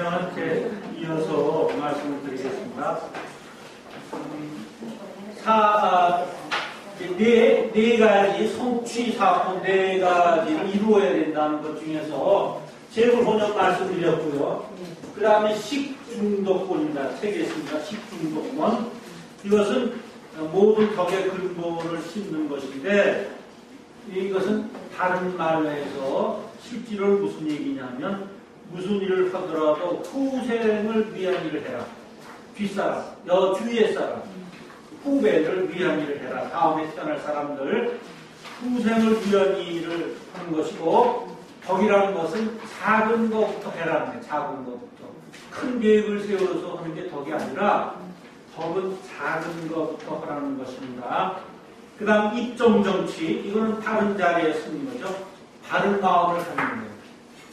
그러면 이어서 말씀을 드리겠습니다. 네 가지 성취 사건 네 가지를 이루어야 된다는 것 중에서 재물혼역 말씀드렸고요. 그 다음에 식중독권입니다. 책에 있습니다. 식중독권. 이것은 모든 덕의 근본을 심는 것인데, 이것은 다른 말로 해서 실제로 무슨 얘기냐면, 무슨 일을 하더라도 후생을 위한 일을 해라. 뒷사람, 주위의 사람, 후배를 위한 일을 해라. 다음에 태어날 사람들, 후생을 위한 일을 하는 것이고, 덕이라는 것은 작은 것부터 해라는 거예요. 작은 것부터. 큰 계획을 세워서 하는 게 덕이 아니라, 덕은 작은 것부터 하라는 것입니다. 그 다음 입정정취, 이거는 다른 자리에 쓰는 거죠. 바른 마음을 갖는 거예요.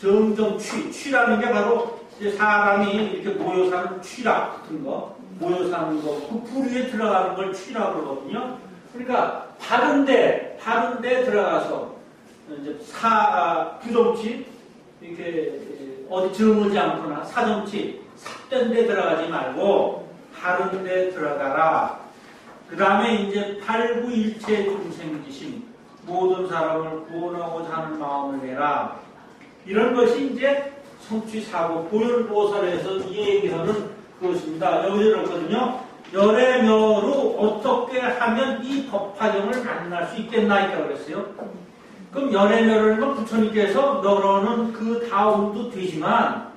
정정취, 취라는 게 바로 이제 사람이 이렇게 모여 사는 취락 같은 거, 모여 사는 거, 그 부류에 들어가는 걸 취라고 그러거든요. 그러니까 바른데 들어가서 이제 부정취, 이렇게 어디 정하지 않거나 사정취, 삭된 데 들어가지 말고 바른 데 들어가라. 그 다음에 이제 팔구일체 중생지심, 모든 사람을 구원하고자 하는 마음을 내라. 이런 것이 이제 성취사고 보현보살에서 얘기하는 그것입니다. 여기서 그렇거든요. 열애묘로 어떻게 하면 이 법화경을 만날 수 있겠나 있다고 그랬어요. 그럼 열애묘라는 건 부처님께서 너로는 그 다음도 되지만,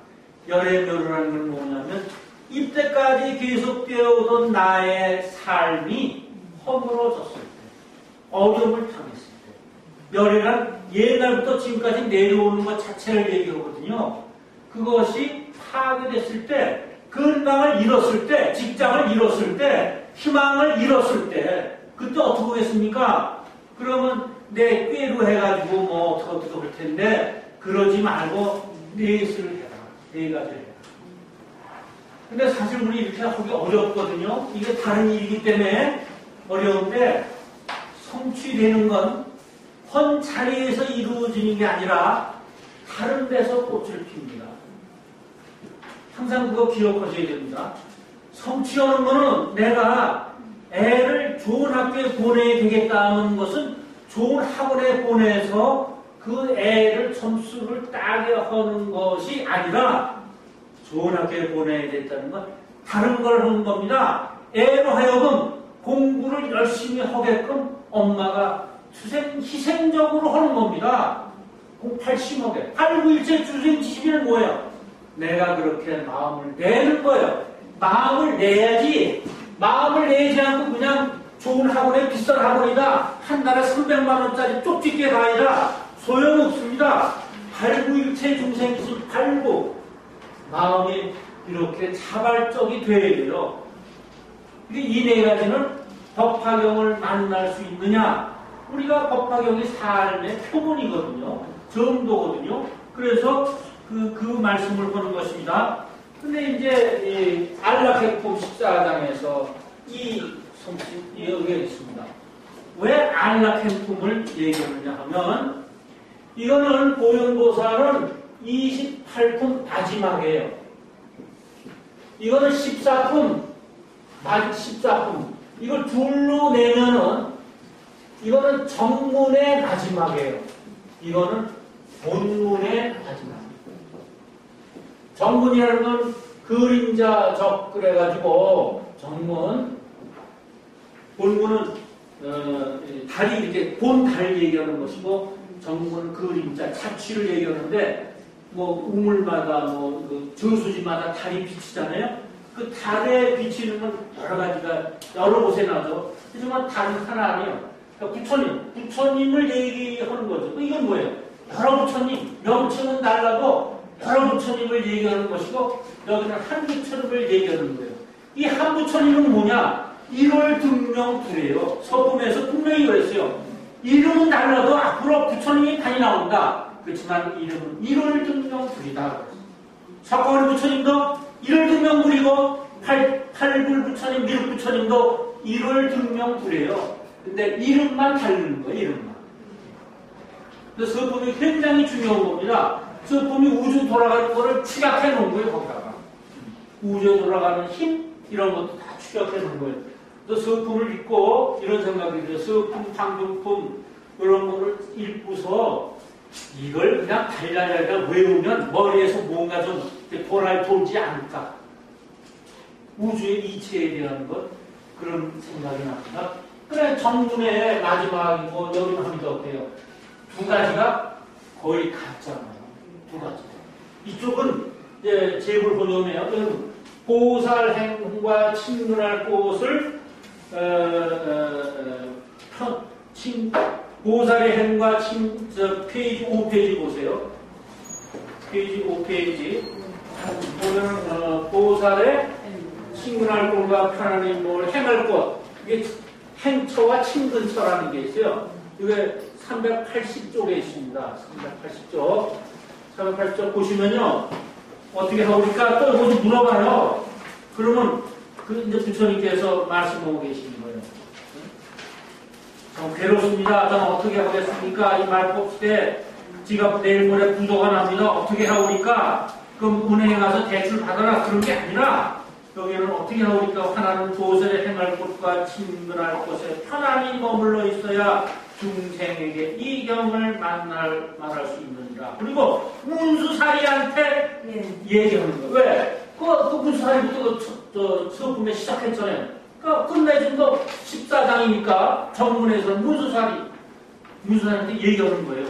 열애묘라는 건 뭐냐면 이때까지 계속되어 오던 나의 삶이 허물어졌을 때, 어려움을 당했을 때, 열애란 옛날부터 지금까지 내려오는 것 자체를 얘기하거든요. 그것이 파괴됐을 때, 건강을 잃었을 때, 직장을 잃었을 때, 희망을 잃었을 때, 그때 어떻게 하겠습니까? 그러면 내 꾀로 해가지고 어떻게 할 텐데, 그러지 말고 넷을 해라. 네 가지를 해라. 근데 사실 우리 이렇게 하기 어렵거든요. 이게 다른 일이기 때문에 어려운데, 성취되는 건 헌 자리에서 이루어지는 게 아니라 다른 데서 꽃을 핍니다. 항상 그거 기억하셔야 됩니다. 성취하는 거는 내가 애를 좋은 학교에 보내야 되겠다는 것은 좋은 학원에 보내서 그 애를 점수를 따게 하는 것이 아니라, 좋은 학교에 보내야 됐다는 건 다른 걸 하는 겁니다. 애로 하여금 공부를 열심히 하게끔 엄마가 희생적으로 하는 겁니다. 80억에. 891체 주생지심이는 뭐예요? 내가 그렇게 마음을 내는 거예요. 마음을 내야지. 마음을 내지 않고 그냥 좋은 학원에 비싼 학원이다, 한 달에 300만 원짜리 쪽집게 가이다, 소용없습니다. 891체 중생지심 89. 마음이 이렇게 자발적이 되어야 돼요. 이 네 가지는 법화경을 만날 수 있느냐? 우리가 법화경이 삶의 표본이거든요. 정도거든요. 그래서 그 말씀을 보는 것입니다. 근데 이제 안락행품 14장에서 이 성취 여기가 있습니다. 왜 안락행품을 얘기하느냐 하면, 이거는 보현보살은 28품 마지막이에요. 이거는 14품, 14품. 이걸 둘로 내면은, 이거는 정문의 마지막이에요. 이거는 본문의 마지막. 정문이라는 건 그림자적 그래가지고 정문, 본문은 달이 이렇게 본 달 얘기하는 것이고, 정문은 그림자 착취를 얘기하는데, 우물마다 그 저수지마다 달이 비치잖아요. 그 달에 비치는 건 여러 가지가 여러 곳에 나죠. 하지만 달은 하나 아니에요. 그러니까 부처님을 얘기하는 거죠. 이건 뭐예요? 여러 부처님, 명칭은 달라도 여러 부처님을 얘기하는 것이고, 여기는 한 부처님을 얘기하는 거예요. 이 한 부처님은 뭐냐? 1월 등명불이에요. 서품에서 분명히 그랬어요. 이름은 달라도 앞으로 부처님이 많이 나온다. 그렇지만 이름은 1월 등명불이다. 석가모니 부처님도 1월 등명불이고, 팔불 부처님, 미륵 부처님도 1월 등명불이에요. 근데 이름만 다르는 거예요. 이름만. 그래서 서품이 굉장히 중요한 겁니다. 서품이 우주 돌아가는 거를 취약해 놓은 거예요. 거기다가. 우주에 돌아가는 힘 이런 것도 다 추적되는 거예요. 또 서품을 읽고 이런 생각이 들어요. 서품, 방금품 이런 거를 읽고서 이걸 그냥 달달달달 외우면 머리에서 뭔가 좀 돌지 않을까. 우주의 이치에 대한 것 그런 생각이 납니다. 그래 정문의 마지막이고 여름합니다. 어때요? 두 가지가 거의 같잖아요. 두 가지. 이쪽은 이제 제불혼용이에요. 보살행과 친근할 곳을 보살의 행과 페이지 5페이지 보세요. 페이지 5페이지 보면 보살의 친근할 곳과 편안히 뭘 행할 곳 이게 행처와 친근처라는 게 있어요. 이게 380쪽에 있습니다. 380쪽 보시면요 어떻게 하오니까 또 이거 좀 물어봐요. 그러면 이제 부처님께서 말씀하고 계시는 거예요. 좀 괴롭습니다. 저는 어떻게 하겠습니까? 이 말법시대 지가 내일 모레 부도가 납니다. 어떻게 하오니까? 그럼 은행에 가서 대출 받아라. 그런 게 아니라 여기는 어떻게 하오니까? 하나는 보살의 행할 곳과 친근할 곳에 편안히 머물러 있어야 중생에게 이 경을 말할 수 있느니라. 그리고 문수사리한테 얘기하는 거예요. 왜? 그 문수사리부터 서품에 시작했잖아요. 끝내준 거 14장이니까 정문에서는 문수사리한테 얘기하는 거예요.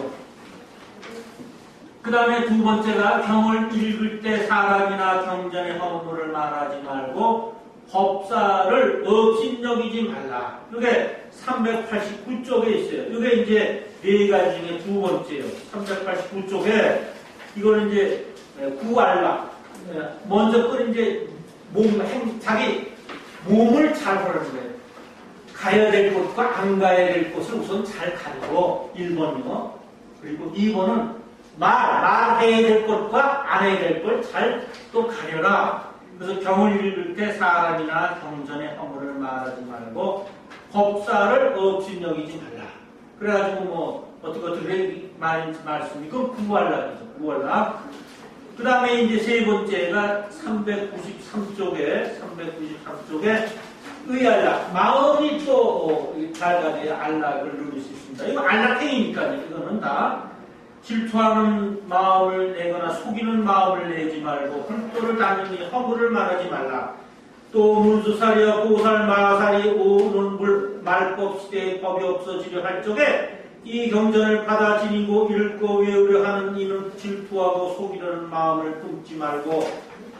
그 다음에 두 번째가 경을 읽을 때 사람이나 경전의 허물을 말하지 말고 법사를 업신여기지 말라. 이게 389쪽에 있어요. 이게 이제 네 가지 중에 두 번째예요. 389쪽에 이거는 이제 구알라. 먼저 건 이제 자기 몸을 잘 보라는 거예요. 가야 될 곳과 안 가야 될 곳을 우선 잘 가리고 1번이요. 그리고 2번은 말해야 될 것과 안 해야 될 걸 잘 또 가려라. 그래서 경을 읽을 때 사람이나 경전의 허물을 말하지 말고 법사를 업신여기지 말라. 그래가지고 뭐 어떻게 말씀이 그건 구할락이죠. 구할락. 그 다음에 이제 세 번째가 393쪽에 의알락. 마음이 또 밝아져야 알락을 누릴 수 있습니다. 이거 알락행이니까요. 이거는 다 질투하는 마음을 내거나 속이는 마음을 내지 말고 불도를 다니니 허물을 말하지 말라. 또 문수사리와 보살, 마살이 오는 말법 시대의 법이 없어지려 할 적에 이 경전을 받아 지니고 읽고 외우려 하는 이는 질투하고 속이려는 마음을 품지 말고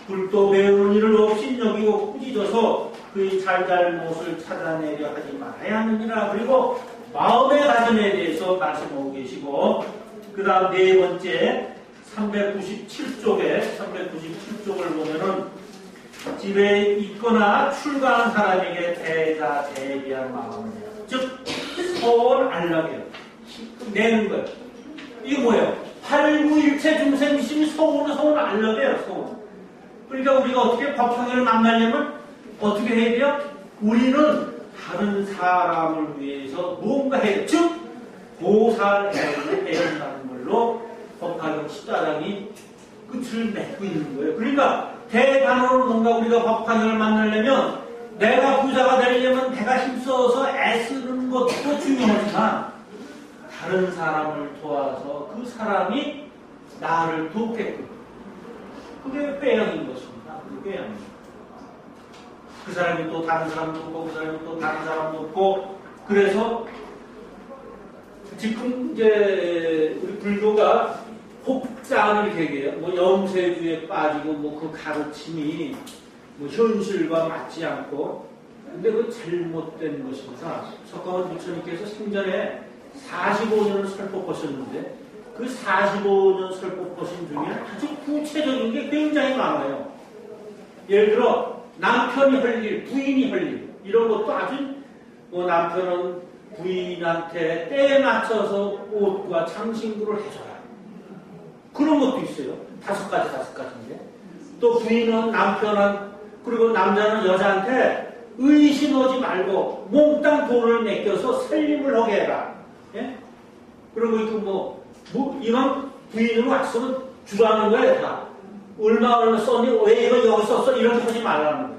불도 배우는 이를 없이 여기고 꾸짖어서 그의 잘잘못을 찾아내려 하지 말아야 하느니라. 그리고 마음의 가정에 대해서 말씀하고 계시고 그 다음 네 번째 397쪽을 보면은 집에 있거나 출가한 사람에게 대비한 마음을 해요. 즉 서원 안락이에요. 내는 거예요. 이게 뭐예요? 팔구일체 중생심이 서원 안락이에요. 서원. 그러니까 우리가 어떻게 법성을 만나려면 어떻게 해야 돼요? 우리는 다른 사람을 위해서 무언가 해요. 즉 보살행을 해야 한다는 걸로 법화경 14장이 끝을 맺고 있는 거예요. 그러니까 대단으로 뭔가 우리가 법화경을 만나려면 내가 부자가 되려면 내가 힘써서 애쓰는 것도 중요하지만 다른 사람을 도와서 그 사람이 나를 돕게끔 그게 빼앗인 것입니다. 그게 빼앗입니다. 그 사람이 또 다른 사람 돕고 그 사람이 또 다른 사람 돕고 그래서 지금 이제 우리 불교가 혹장을 계기해요. 뭐 염세주에 빠지고 뭐 그 가르침이 뭐 현실과 맞지 않고 근데 그 잘못된 것입니다. 석가모니 부처님께서 생전에 45년을 설법하셨는데 그 45년 설법하신 중에 아주 구체적인 게 굉장히 많아요. 예를 들어 남편이 할 일, 부인이 할 일 이런 것도 아주 뭐 남편은 부인한테 때에 맞춰서 옷과 장신구를 해줘라. 그런 것도 있어요. 5가지인데. 또 부인은 그리고 남자는 여자한테 의심하지 말고 몽땅 돈을 맡겨서 살림을 하게 해라. 예? 그리고 이만 부인으로 왔으면 주라는 거야, 다. 얼마 썼니? 왜 이거 여기 썼어? 이렇게 하지 말라는 거예요.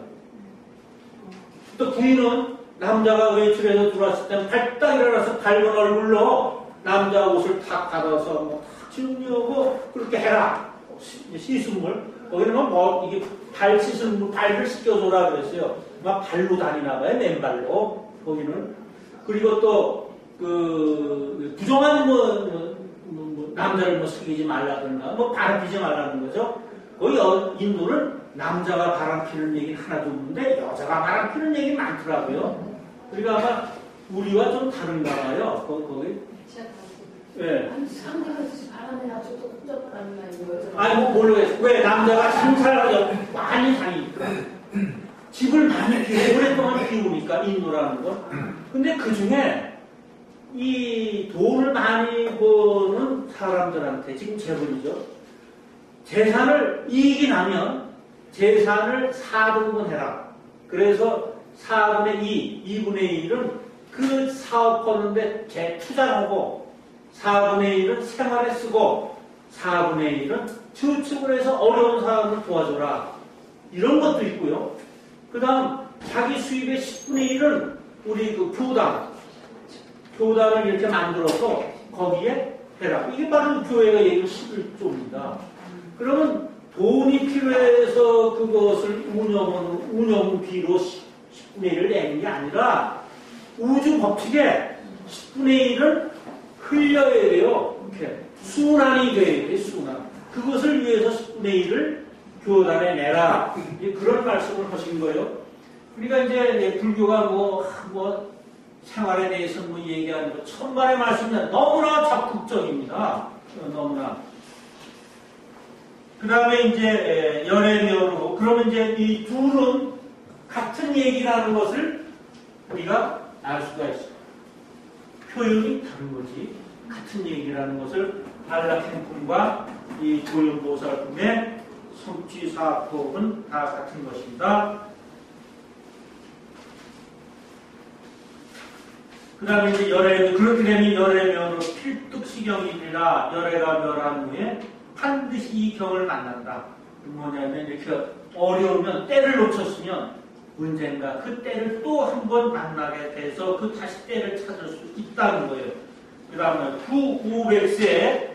또 부인은 남자가 외출해서 들어왔을 때는 발딱 일어나서 밝은 얼굴로 남자 옷을 탁 닫아서 뭐탁 정리하고 그렇게 해라. 씻은 물. 거기는 뭐 이게 발 씻은 물, 발을 씻겨줘라 그랬어요. 막 발로 다니나 봐요. 맨발로. 거기는. 그리고 또 그 부정한 남자를 사귀지 말라든가 바람 피지 말라는 거죠. 거기 인도는 남자가 바람 피는 얘기는 하나도 없는데 여자가 바람 피는 얘기 많더라고요. 그러니까 아마 우리와 좀 다른가 봐요. 거기. 예. 상대가 바람에 나서 또 혼자 바람이 나는 거죠. 아니 모르겠어요. 왜 남자가 상사를 많이 다니니까 집을 많이 비우고 오랫동안 비우니까 인도라는 거. 근데 그 중에 이 돈을 많이 버는 사람들한테 지금 재벌이죠. 재산을 이익이 나면 재산을 4등분 해라. 그래서 4분의 2, 2분의 1은 그 사업하는데 재투자하고 4분의 1은 생활에 쓰고 4분의 1은 저축을 해서 어려운 사람을 도와줘라. 이런 것도 있고요. 그 다음 자기 수입의 10분의 1은 우리 그 교단을 이렇게 만들어서 거기에 해라. 이게 바로 교회가 얘기한 11조입니다. 그러면 돈이 필요해서 그것을 운영비로 10분의 1을 내는 게 아니라 우주 법칙에 10분의 1은 흘려야 돼요. 이렇게 순환이 돼야 돼, 순환. 그것을 위해서 10분의 1을 교단에 내라. 그런 말씀을 하신 거예요. 그러니까 이제 불교가 뭐 생활에 대해서 얘기하는 거 천만의 말씀은 너무나 적극적입니다. 너무나. 그 다음에 이제 열애면으로 그러면 이제 이 둘은 같은 얘기라는 것을 우리가 알 수가 있어요. 표현이 다른 거지. 같은 얘기라는 것을 안락행품과 이 조연보살품의 성취사법은 다 같은 것입니다. 그 다음에 이제 그렇게 되면 열애면으로 필득시경이니라 열애가 멸한 후에 반드시 이 경을 만난다. 뭐냐면 이렇게 어려우면 때를 놓쳤으면 언젠가 그 때를 또 한 번 만나게 돼서 그 다시 때를 찾을 수 있다는 거예요. 그 다음에 후 500세에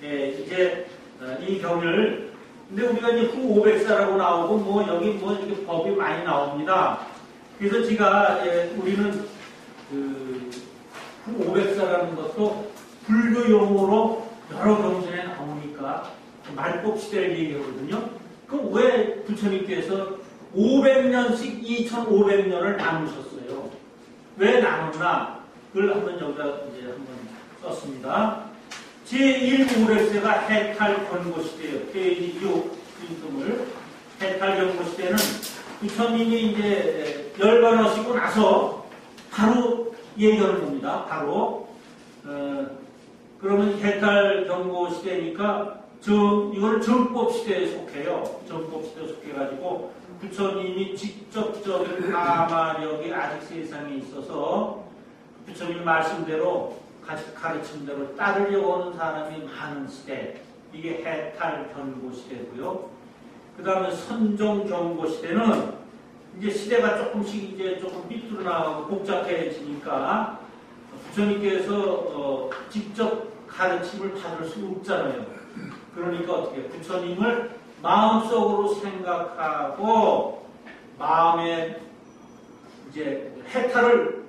이제 이 경을 근데 우리가 이제 후 500세라고 나오고 여기 이렇게 법이 많이 나옵니다. 그래서 제가 우리는 그 후 500세라는 것도 불교 용어로 여러 경전에 나오니까 말법 시대를 얘기하거든요. 그럼 왜 부처님께서 500년씩 2500년을 나누셨어요? 왜 나눴나? 그걸 한번 여기다 이제 한번 썼습니다. 제1 500세가 해탈 견고시대예요. 페이지 6 빈틈을 해탈 견고시대는 부처님이 이제 열반하시고 나서 바로 얘기하는 겁니다. 바로 그러면 해탈 경고 시대니까 이걸 정법 시대에 속해요. 정법 시대에 속해가지고 부처님이 직접적인 가마력이 아직 세상에 있어서 부처님 말씀대로 가르침대로 따르려고 하는 사람이 많은 시대. 이게 해탈 경고 시대고요. 그 다음에 선종 경고 시대는 이제 시대가 조금씩 이제 조금 삐뚤어 나가고 복잡해지니까 부처님께서 직접 가르침을 받을 수 없잖아요. 그러니까 어떻게 부처님을 마음속으로 생각하고 마음에 이제 해탈을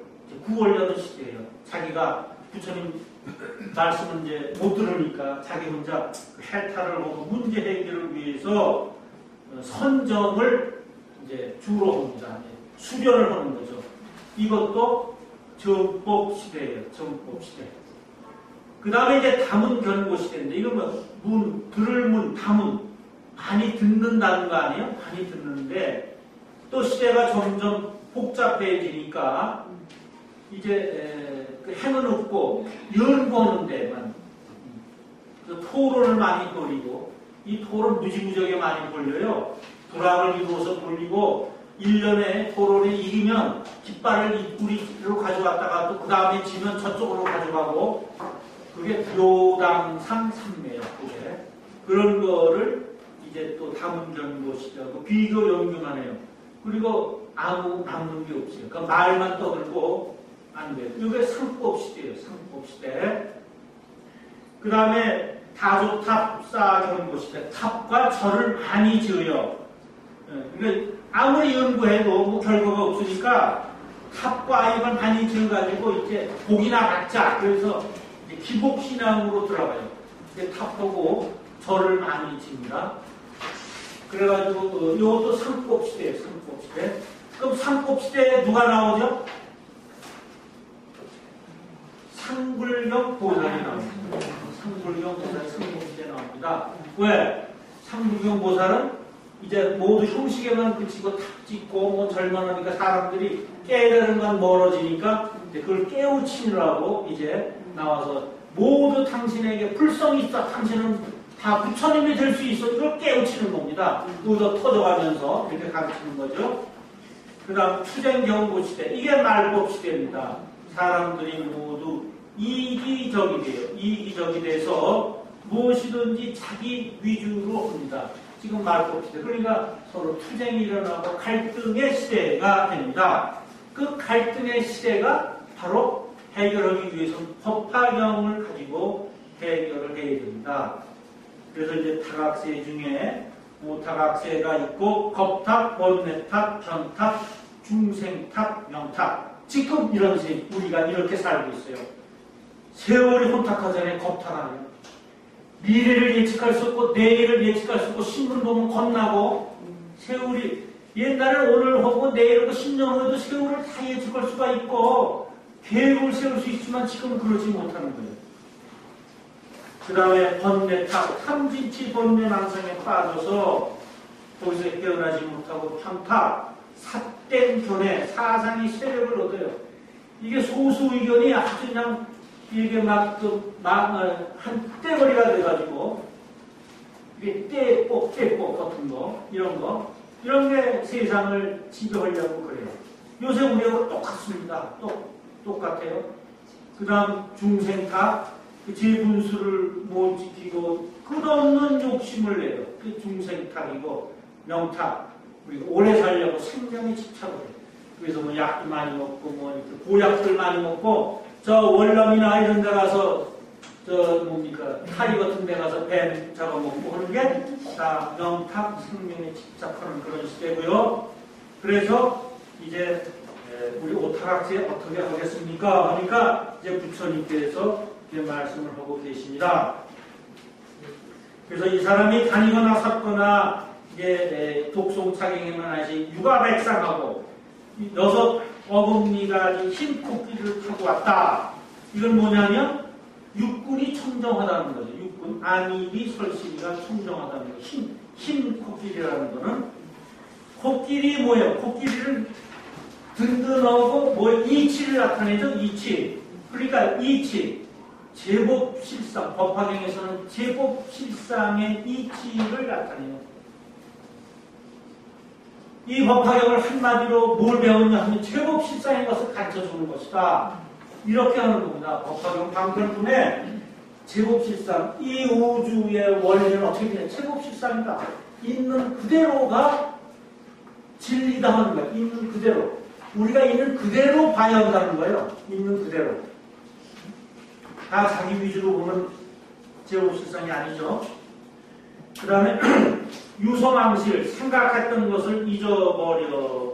구하려는 시대예요. 자기가 부처님 말씀을 이제 못 들으니까 자기 혼자 해탈을 하고 문제 해결을 위해서 선정을 이제 주로 합니다. 수련을 하는 거죠. 이것도 정법 시대예요. 정법 시대. 그 다음에 이제 담은 견고 시대인데, 이건 들을 문, 담은. 많이 듣는다는 거 아니에요? 많이 듣는데, 또 시대가 점점 복잡해지니까, 이제, 행은 없고, 연구하는 데만, 토론을 많이 돌리고, 이 토론 무지무지하게 많이 돌려요. 불황을 이루어서 돌리고, 1년에 토론에 이기면 깃발을 우리로 가져갔다가 또 그 다음에 지면 저쪽으로 가져가고 그게 묘당상 삼매예요. 그게 그런 거를 이제 또 담은 경고시라고 비교 연구만 해요. 그리고 아무 남는 게 없어요. 그 말만 떠들고 안 돼요. 이게 상법시대예요. 상법시대. 그 다음에 다조탑 쌓경고시대. 탑과 절을 많이 지어요. 그러니까 아무리 연구해도 뭐 결과가 없으니까 탑과 이걸 많이 지어가지고 이제 복이나 받자. 그래서 이제 기복신앙으로 들어가요. 이제 탑하고 절을 많이 지습니다. 그래가지고 이것도 상법시대예요. 상법시대. 그럼 상법시대에 누가 나오죠? 상불경 보살이 나옵니다. 상불경 보살이 상법시대에 나옵니다. 왜? 상불경 보살은 이제 모두 형식에만 그치고 탁 찍고 뭐 절만하니까 사람들이 깨달은 건 멀어지니까 그걸 깨우치느라고 이제 나와서 모두 당신에게 불성이 있어. 당신은 다 부처님이 될 수 있어. 이걸 깨우치는 겁니다. 의도 터져가면서 이렇게 가르치는 거죠. 그 다음 투쟁경고시대. 이게 말법시대입니다. 사람들이 모두 이기적이 돼요. 이기적이 돼서 무엇이든지 자기 위주로 합니다. 지금 말법시대. 그러니까 서로 투쟁이 일어나고 갈등의 시대가 됩니다. 그 갈등의 시대가 바로 해결하기 위해서는 법화경을 가지고 해결을 해야 됩니다. 그래서 이제 타각세 중에 오타각세가 있고 겁탑, 번뇌탑, 변탑, 중생탑, 명탑. 지금 이런 식 우리가 이렇게 살고 있어요. 세월이 혼탁하잖아요. 겁탈하면. 미래를 예측할 수 없고 내일을 예측할 수 없고 신문 보면 겁나고 세월이 옛날에 오늘 하고 내일 하고 10년 후에도 세월을 다 예측할 수가 있고 계획을 세울 수 있지만 지금은 그러지 못하는 거예요. 그 다음에 번뇌탑, 탐진치 번뇌망상에 빠져서 거기서 깨어나지 못하고 편탑, 삿된 견해, 사상이 세력을 얻어요. 이게 소수 의견이 아주 그냥 이게 한 떼거리가 돼가지고 이게 떼뻑 같은 거 이런 게 세상을 지배하려고 그래요. 요새 우리하고 똑같습니다. 똑같아요. 그 다음 중생탑, 그 제분수를 못 지키고 끝없는 욕심을 내요. 그 중생탑이고 명탑, 우리가 오래 살려고 생명에 집착을 해요. 그래서 뭐 약도 많이 먹고 뭐 이렇게 보약들 많이 먹고 저 월남이나 이런 데 가서 타이 같은 데 가서 뱀 잡아먹고 그런 게 다 명탑 생명에 집착하는 그런 시대고요. 그래서 이제 우리 오타각세 어떻게 하겠습니까? 하니까 이제 부처님께서 이렇게 말씀을 하고 계십니다. 그래서 이 사람이 다니거나 섰거나 이제 독송착행에만 하시 육아백상하고 6 어금니가 흰 코끼리를 타고 왔다. 이건 뭐냐면 육군이 청정하다는 거죠. 육군 안입이 설신이가 청정하다는 거죠. 흰 코끼리라는 거는 코끼리 뭐예요? 코끼리를 든든하고 뭐 이치를 나타내죠. 이치. 그러니까 이치. 제법실상. 법화경에서는 제법실상의 이치를 나타내요. 이 법화경을 한마디로 뭘 배웠냐 하면 제법실상의 것을 가르쳐주는 것이다. 이렇게 하는 겁니다. 법화경 방편문에 제법실상. 이 우주의 원리는 어떻게 되냐. 제법실상이다. 있는 그대로가 진리다 하는 거예요. 있는 그대로. 우리가 있는 그대로 봐야 한다는 거예요. 있는 그대로. 다 자기 위주로 보면 제법실상이 아니죠. 그 다음에 유서망실, 생각했던 것을 잊어버려.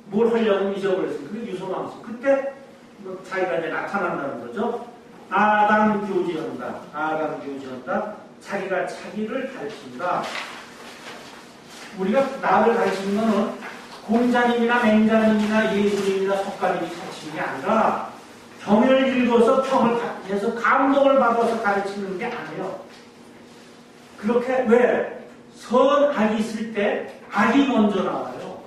뭘 하려고 잊어버렸어요. 그게 유서망실. 그때 뭐 자기가 이제 나타난다는 거죠. 아당교지한다. 아당교지한다. 자기가 자기를 가르친다. 우리가 나를 가르치는 것은 공자님이나 맹자님이나 예수님이나 석가님이 가르치는 게 아니라 경을 읽어서 평을 해서 감동을 받아서 가르치는 게 아니에요. 그렇게 왜? 선, 악이 있을 때 악이 먼저 나와요.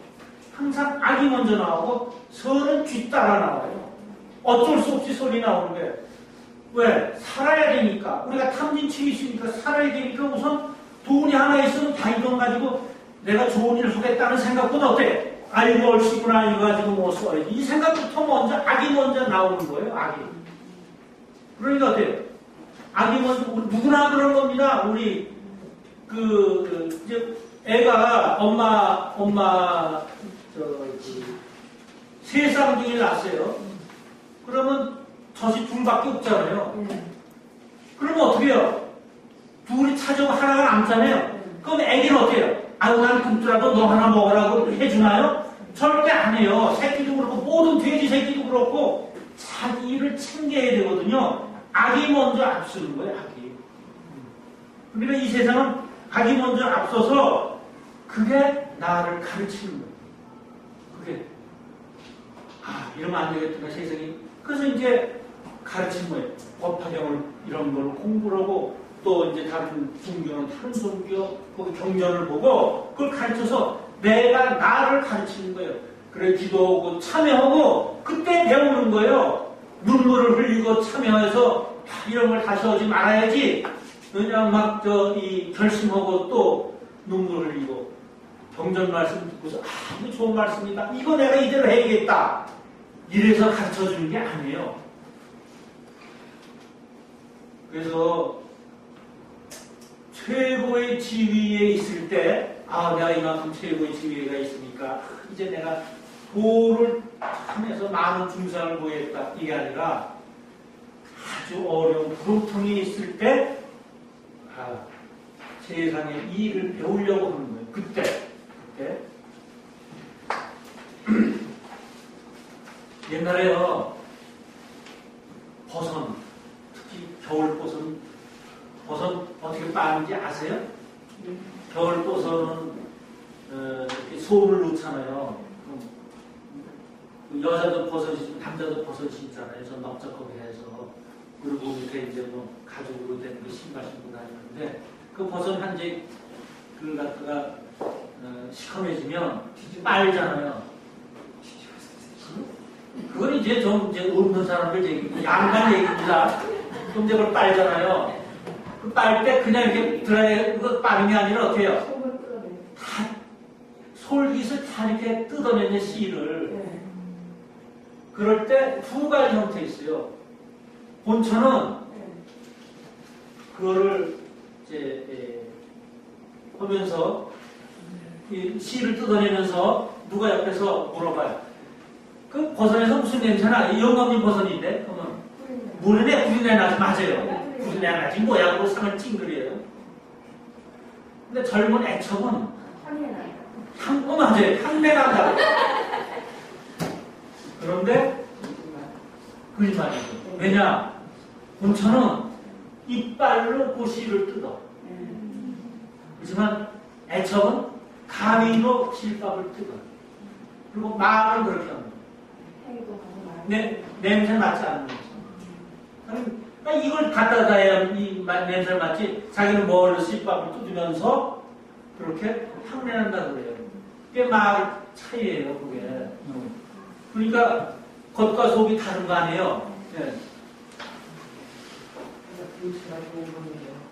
항상 악이 먼저 나오고 선은 뒤따라 나와요. 어쩔 수 없이 선이 나오는 거예요. 왜? 살아야 되니까. 우리가 탐진치기 있으니까 살아야 되니까 우선 돈이 하나 있으면 다 이돈 가지고 내가 좋은 일을 하겠다는 생각보다 어때? 아이고 얼씨구나 이거 가지고 뭐 써야지. 이 생각부터 먼저 악이 먼저 나오는 거예요. 악이. 그러니까 어때요? 악이 먼저, 누구나 그런 겁니다. 우리, 이제, 애가 세 쌍둥이를 낳았어요. 그러면 젖이 둘밖에 없잖아요. 그러면 어떻게 해요? 둘이 찾아오고 하나가 남잖아요. 그럼 애기는 어떻게 해요? 아유, 난 굶더라도 너 하나 먹으라고 해주나요? 절대 안 해요. 새끼도 그렇고, 모든 돼지 새끼도 그렇고, 자기를 챙겨야 되거든요. 악이 먼저 앞서는 거예요, 악이. 그러니까 이 세상은 악이 먼저 앞서서, 그게 나를 가르치는 거예요. 그게. 이러면 안 되겠구나, 세상이. 그래서 이제 가르치는 거예요. 법화경을 이런 걸 공부를 하고, 또 이제 다른 종교는 다른 종교, 거기 경전을 보고, 그걸 가르쳐서 내가 나를 가르치는 거예요. 그래, 기도하고 참여하고, 그때 배우는 거예요. 눈물을 흘리고 참여해서, 이런 걸 다시 하지 말아야지. 그냥 막, 결심하고 또 눈물 흘리고, 경전 말씀 듣고서, 이거 좋은 말씀이다. 이거 내가 이대로 해야겠다. 이래서 가르쳐 주는 게 아니에요. 그래서, 최고의 지위에 있을 때, 내가 이만큼 최고의 지위가 있으니까, 이제 내가 도를 하면서 많은 중상을 보였다. 이게 아니라, 아주 어려운 구름통에 있을 때, 세상에 이 일을 배우려고 하는 거예요. 그때. 옛날에요, 버선, 특히 겨울버선, 버선 어떻게 빠는지 아세요? 겨울버선은 이렇게 소를 넣잖아요. 여자도 버섯이 있고 남자도 버섯이 있잖아요. 저 넓적하게 해서. 그리고 밑에 이제 뭐 가죽으로 된 그 신발 신고 다니는데 그 버섯 한지 그걸 갖다가 시커매지면 빨잖아요. 그건 이제 좀 이제 없는 사람들 얘기, 양반 얘기입니다. 좀 이제 그걸 빨잖아요. 그 빨 때 그냥 이렇게 드라이, 그거 빠는 게 아니라 어떻게 해요? 다, 솔깃을 다 이렇게 뜯어내는 씨를. 그럴 때 두 가지 형태 있어요. 본처는 그거를 이제, 보면서 이 씨를 뜯어내면서 누가 옆에서 물어봐요. 그 버선에서 무슨 냄새나? 영감님 버선인데? 그러면 모르네, 구린내 나지. 맞아요. 구린내 나지. 뭐야, 그거 상을 찡그려요. 근데 젊은 애청은 맞아요. 향내 난다. 그런데 거짓말이죠. 왜냐? 본처는 이빨로 그 씨를 뜯어. 그렇지만 애청은 가위로 실밥을 뜯어. 그리고 말은 그렇게 합니다. 냄새 맡지 않는 거죠. 그러니까 이걸 갖다 대야 이 냄새를 맡지, 자기는 뭘 실밥을 뜯으면서 그렇게 향내난다 그래요. 그게 말 차이예요, 그게. 그러니까 겉과 속이 다른 거 아니에요. 네.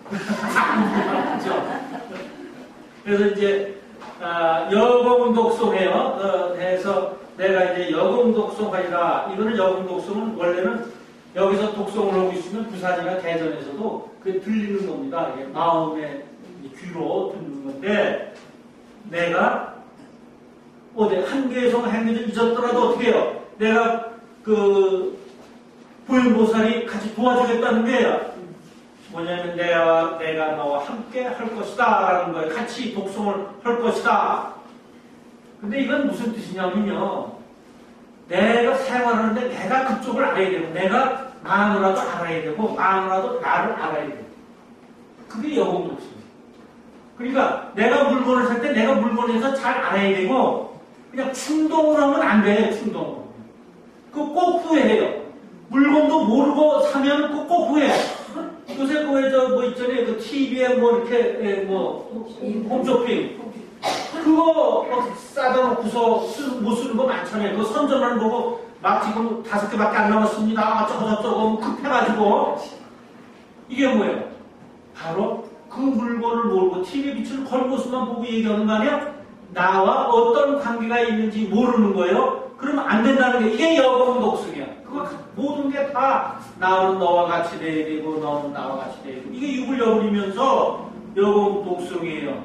그렇죠. 그래서 이제 여공독송해요. 해서 내가 이제 여공독송하리라. 이거는 여공독송은 원래는 여기서 독송을 하고 있으면 부사지가 대전에서도 그게 들리는 겁니다. 이게 마음의 귀로 듣는 건데, 내가 어디 한계에서 행위를 잊었더라도 어떻게 해요? 내가 보현보살이 같이 도와주겠다는 거예요. 뭐냐면 내가 너와 함께 할 것이다 라는 거예요. 같이 독송을 할 것이다. 근데 이건 무슨 뜻이냐면요, 내가 생활하는데 내가 그쪽을 알아야 되고, 내가 마누라도 알아야 되고, 마누라도 나를 알아야 되고, 그게 여공독송이에요. 그러니까 내가 물건을 살 때 내가 물건에서 잘 알아야 되고, 그냥 충동으로 하면 안 돼요. 충동으로. 그거 꼭 후회해요. 물건도 모르고 사면 그거 꼭 후회해요. 요새 뭐 있잖아요. 그 TV에 뭐 이렇게 홈쇼핑 그거 싸다 놓고서 못 쓰는 거 많잖아요. 그거 선전만 보고 막 지금 5개밖에 안 남았습니다. 저거 급해가지고. 이게 뭐예요? 바로 그 물건을 모르고 TV에 비추는 겉모습만 보고 얘기하는 거 아니야? 나와 어떤 관계가 있는지 모르는 거예요. 그러면 안 된다는 게, 이게 여공독성이야. 그거 모든 게 다 나는 너와 같이 돼야 되고 너는 나와 같이 돼야 되고 이게 육을 여부리면서 여공 독성이에요.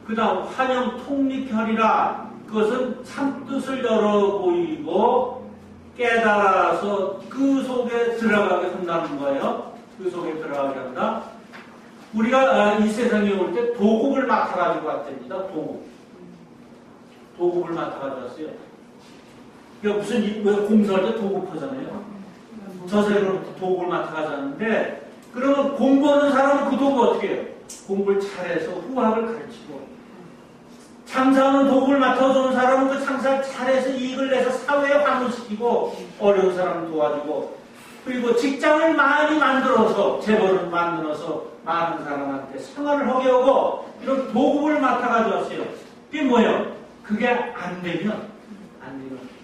그 다음 환영 통립하리라. 그것은 참뜻을 열어 보이고 깨달아서 그 속에 들어가게 한다는 거예요. 그 속에 들어가게 한다. 우리가 이 세상에 올 때 도국을 맡아가지고 왔답니다. 도국을 맡아가지고 왔어요. 그러니까 무슨 왜 공부할 때 도국하잖아요. 저세로부터 도국을 맡아가자는데 그러면 공부하는 사람은 그 도구 어떻게 해요? 공부를 잘해서 후학을 가르치고 장사하는 도구를 맡아주는 사람은 그 장사를 잘해서 이익을 내서 사회에 환원시키고 어려운 사람을 도와주고 그리고 직장을 많이 만들어서 재벌을 만들어서 많은 사람한테 생활을 하게 하고 이런 도구를 맡아가지고 왔어요. 그게 뭐예요? 그게 안 되면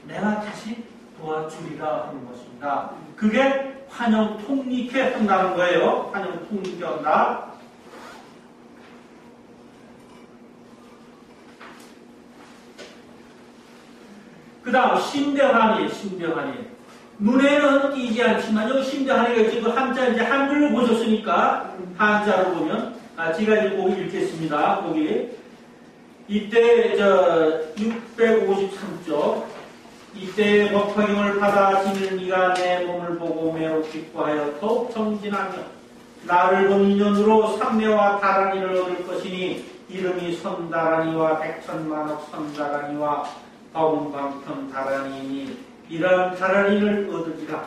내가 다시 도와주리라 하는 것입니다. 그게 환영 통립해 한다는 거예요. 환영 통립해 한다. 그 다음 심대환이. 눈에는 띄지 않지만 여기 심대환이가 지금 한자 이제 한글로 보셨으니까 한자로 보면 제가 이제 거기 읽겠습니다. 거기 이때 653쪽 이때 법화경을 받아 지는 이가 내 몸을 보고 매우 기뻐하여 더욱 정진하며 나를 본 인연으로 삼매와 다란이를 얻을 것이니 이름이 선다란이와 백천만억 선다란이와 바운방편 다란이니 이러한 다란이를 얻으리라.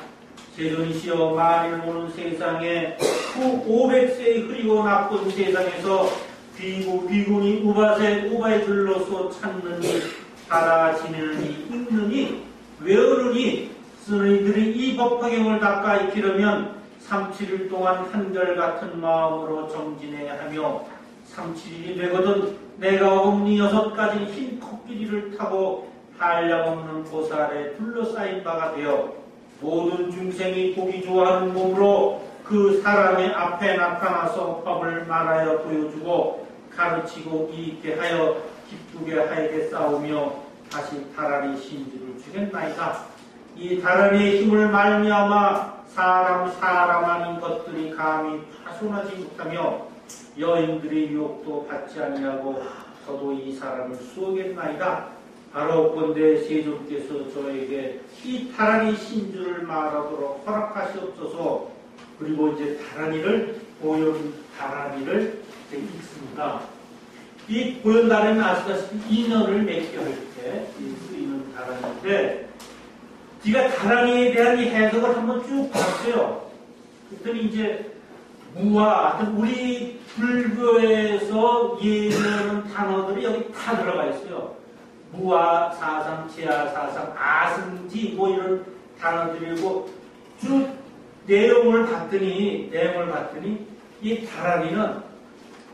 제존이시여 만일 오는 세상에 후 500세의 흐리고 나쁜 세상에서 비군이 우바의 들로서 찾느니 받아지느니 읽느니 외우느니 쓰는 이들이 이 법화경을 닦아 익히려면 37일 동안 한결같은 마음으로 정진해야 하며 37일이 되거든 내가 옴니 6가지 흰 코끼리를 타고 한량없는 보살에 둘러싸인 바가 되어 모든 중생이 보기 좋아하는 몸으로 그 사람의 앞에 나타나서 법을 말하여 보여주고 가르치고 이익게 하여 기쁘게 하게 싸우며 다시 다라리 신지를 주겠나이다. 이 다라리의 힘을 말미암아 사람 아닌 것들이 감히 파손하지 못하며 여인들의 유혹도 받지 아니하고 저도 이 사람을 수호겠나이다. 바로 본대 세존께서 저에게 이 다라리 신주를 말하도록 허락하시옵소서. 그리고 이제 다라리를 보현 다라리를 읽습니다. 이 보현 다라리는 아시다시피 인연을 맺게 할 때 쓰이는 다라리인데 제가 다라리에 대한 이 해석을 한번 쭉 봤어요. 그랬더니 이제 무와 하여튼 우리 불교에서 얘기하는 단어들이 여기 다 들어가 있어요. 무아, 사상, 지하, 사상, 아승지 뭐 이런 단어들이고 쭉 내용을 봤더니 이 다라리는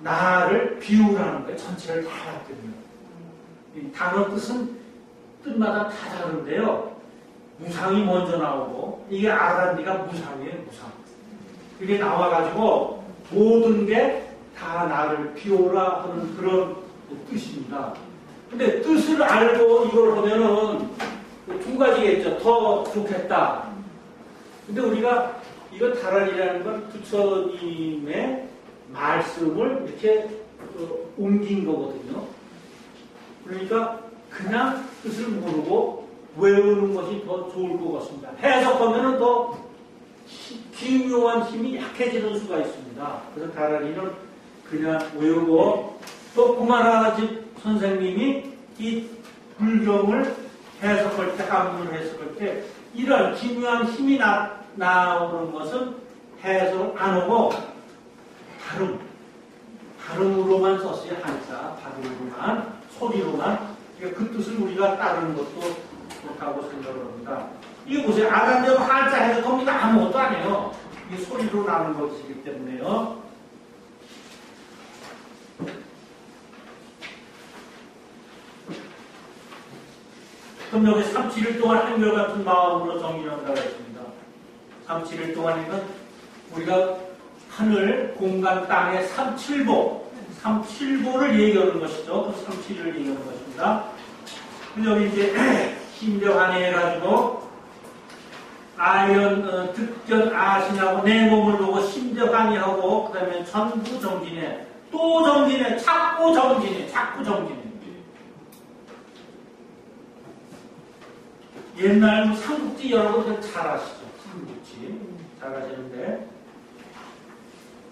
나를 비우라는 거예요. 전체를 다 봤거든요. 이 단어 뜻마다 다 다른데요. 무상이 먼저 나오고 이게 아란디가 무상이에요. 무상. 그게 나와가지고 모든 게 다 나를 비우라 하는 그런 뜻입니다. 근데 뜻을 알고 이걸 하면은 두 가지겠죠. 더 좋겠다. 근데 우리가 이거 다라리라는 건 부처님의 말씀을 이렇게 옮긴 거거든요. 그러니까 그냥 뜻을 모르고 외우는 것이 더 좋을 것 같습니다. 해석하면은 더 기묘한 힘이 약해지는 수가 있습니다. 그래서 다라리는 그냥 외우고 또 그만하지 선생님이 이 불경을 해석할 때, 한문을 해석할 때 이런 기묘한 힘이 나오는 것은 해석을 안 하고 발음으로만 썼어요. 한자, 발음으로만, 소리로만. 그러니까 그 뜻을 우리가 따르는 것도 좋다고 생각을 합니다. 이거 보세요. 아간대로 한자 해석합니다. 아무것도 아니에요. 이게 소리로 나오는 것이기 때문에요. 그럼 여기 37일 동안 한결같은 마음으로 정진한다고 했습니다. 37일 동안이면 우리가 하늘, 공간, 땅의 37보를 얘기하는 것이죠. 그 37을 얘기하는 것입니다. 여기 이제 심대환이 해가지고 아연 득견 아신하고 내 몸을 보고 심적하니하고 그 다음에 전부 정진해 또 정진해 자꾸 정진해 옛날 삼국지 여러분들 잘 아시죠? 삼국지 잘 아시는데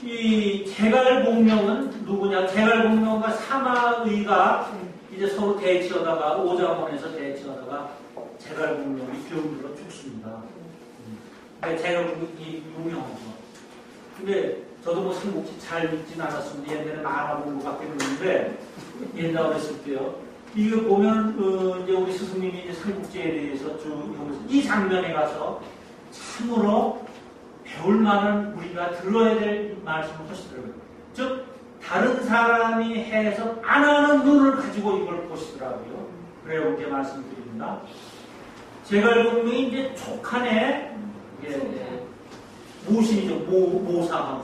이 제갈공명은 누구냐? 제갈공명과 사마의가 이제 서로 대치하다가 오장원에서 대치하다가 제갈공명이 병들어 죽습니다. 제갈공명이 유명하죠. 근데 저도 뭐 삼국지 잘 읽진 않았습니다. 옛날에 만화 본 것밖에 없는데 옛날 어렸을 때요. 이거 보면 이제 우리 스승님이 이제 삼국지에 대해서 쭉 이 장면에 가서 참으로 배울 만한 우리가 들어야 될 말씀을 하시더라고요. 즉 다른 사람이 해서 안 하는 눈을 가지고 이걸 보시더라고요. 그래요, 이렇게 말씀드립니다. 제갈공명이 이제 촉한에 모신이죠. 모사하고.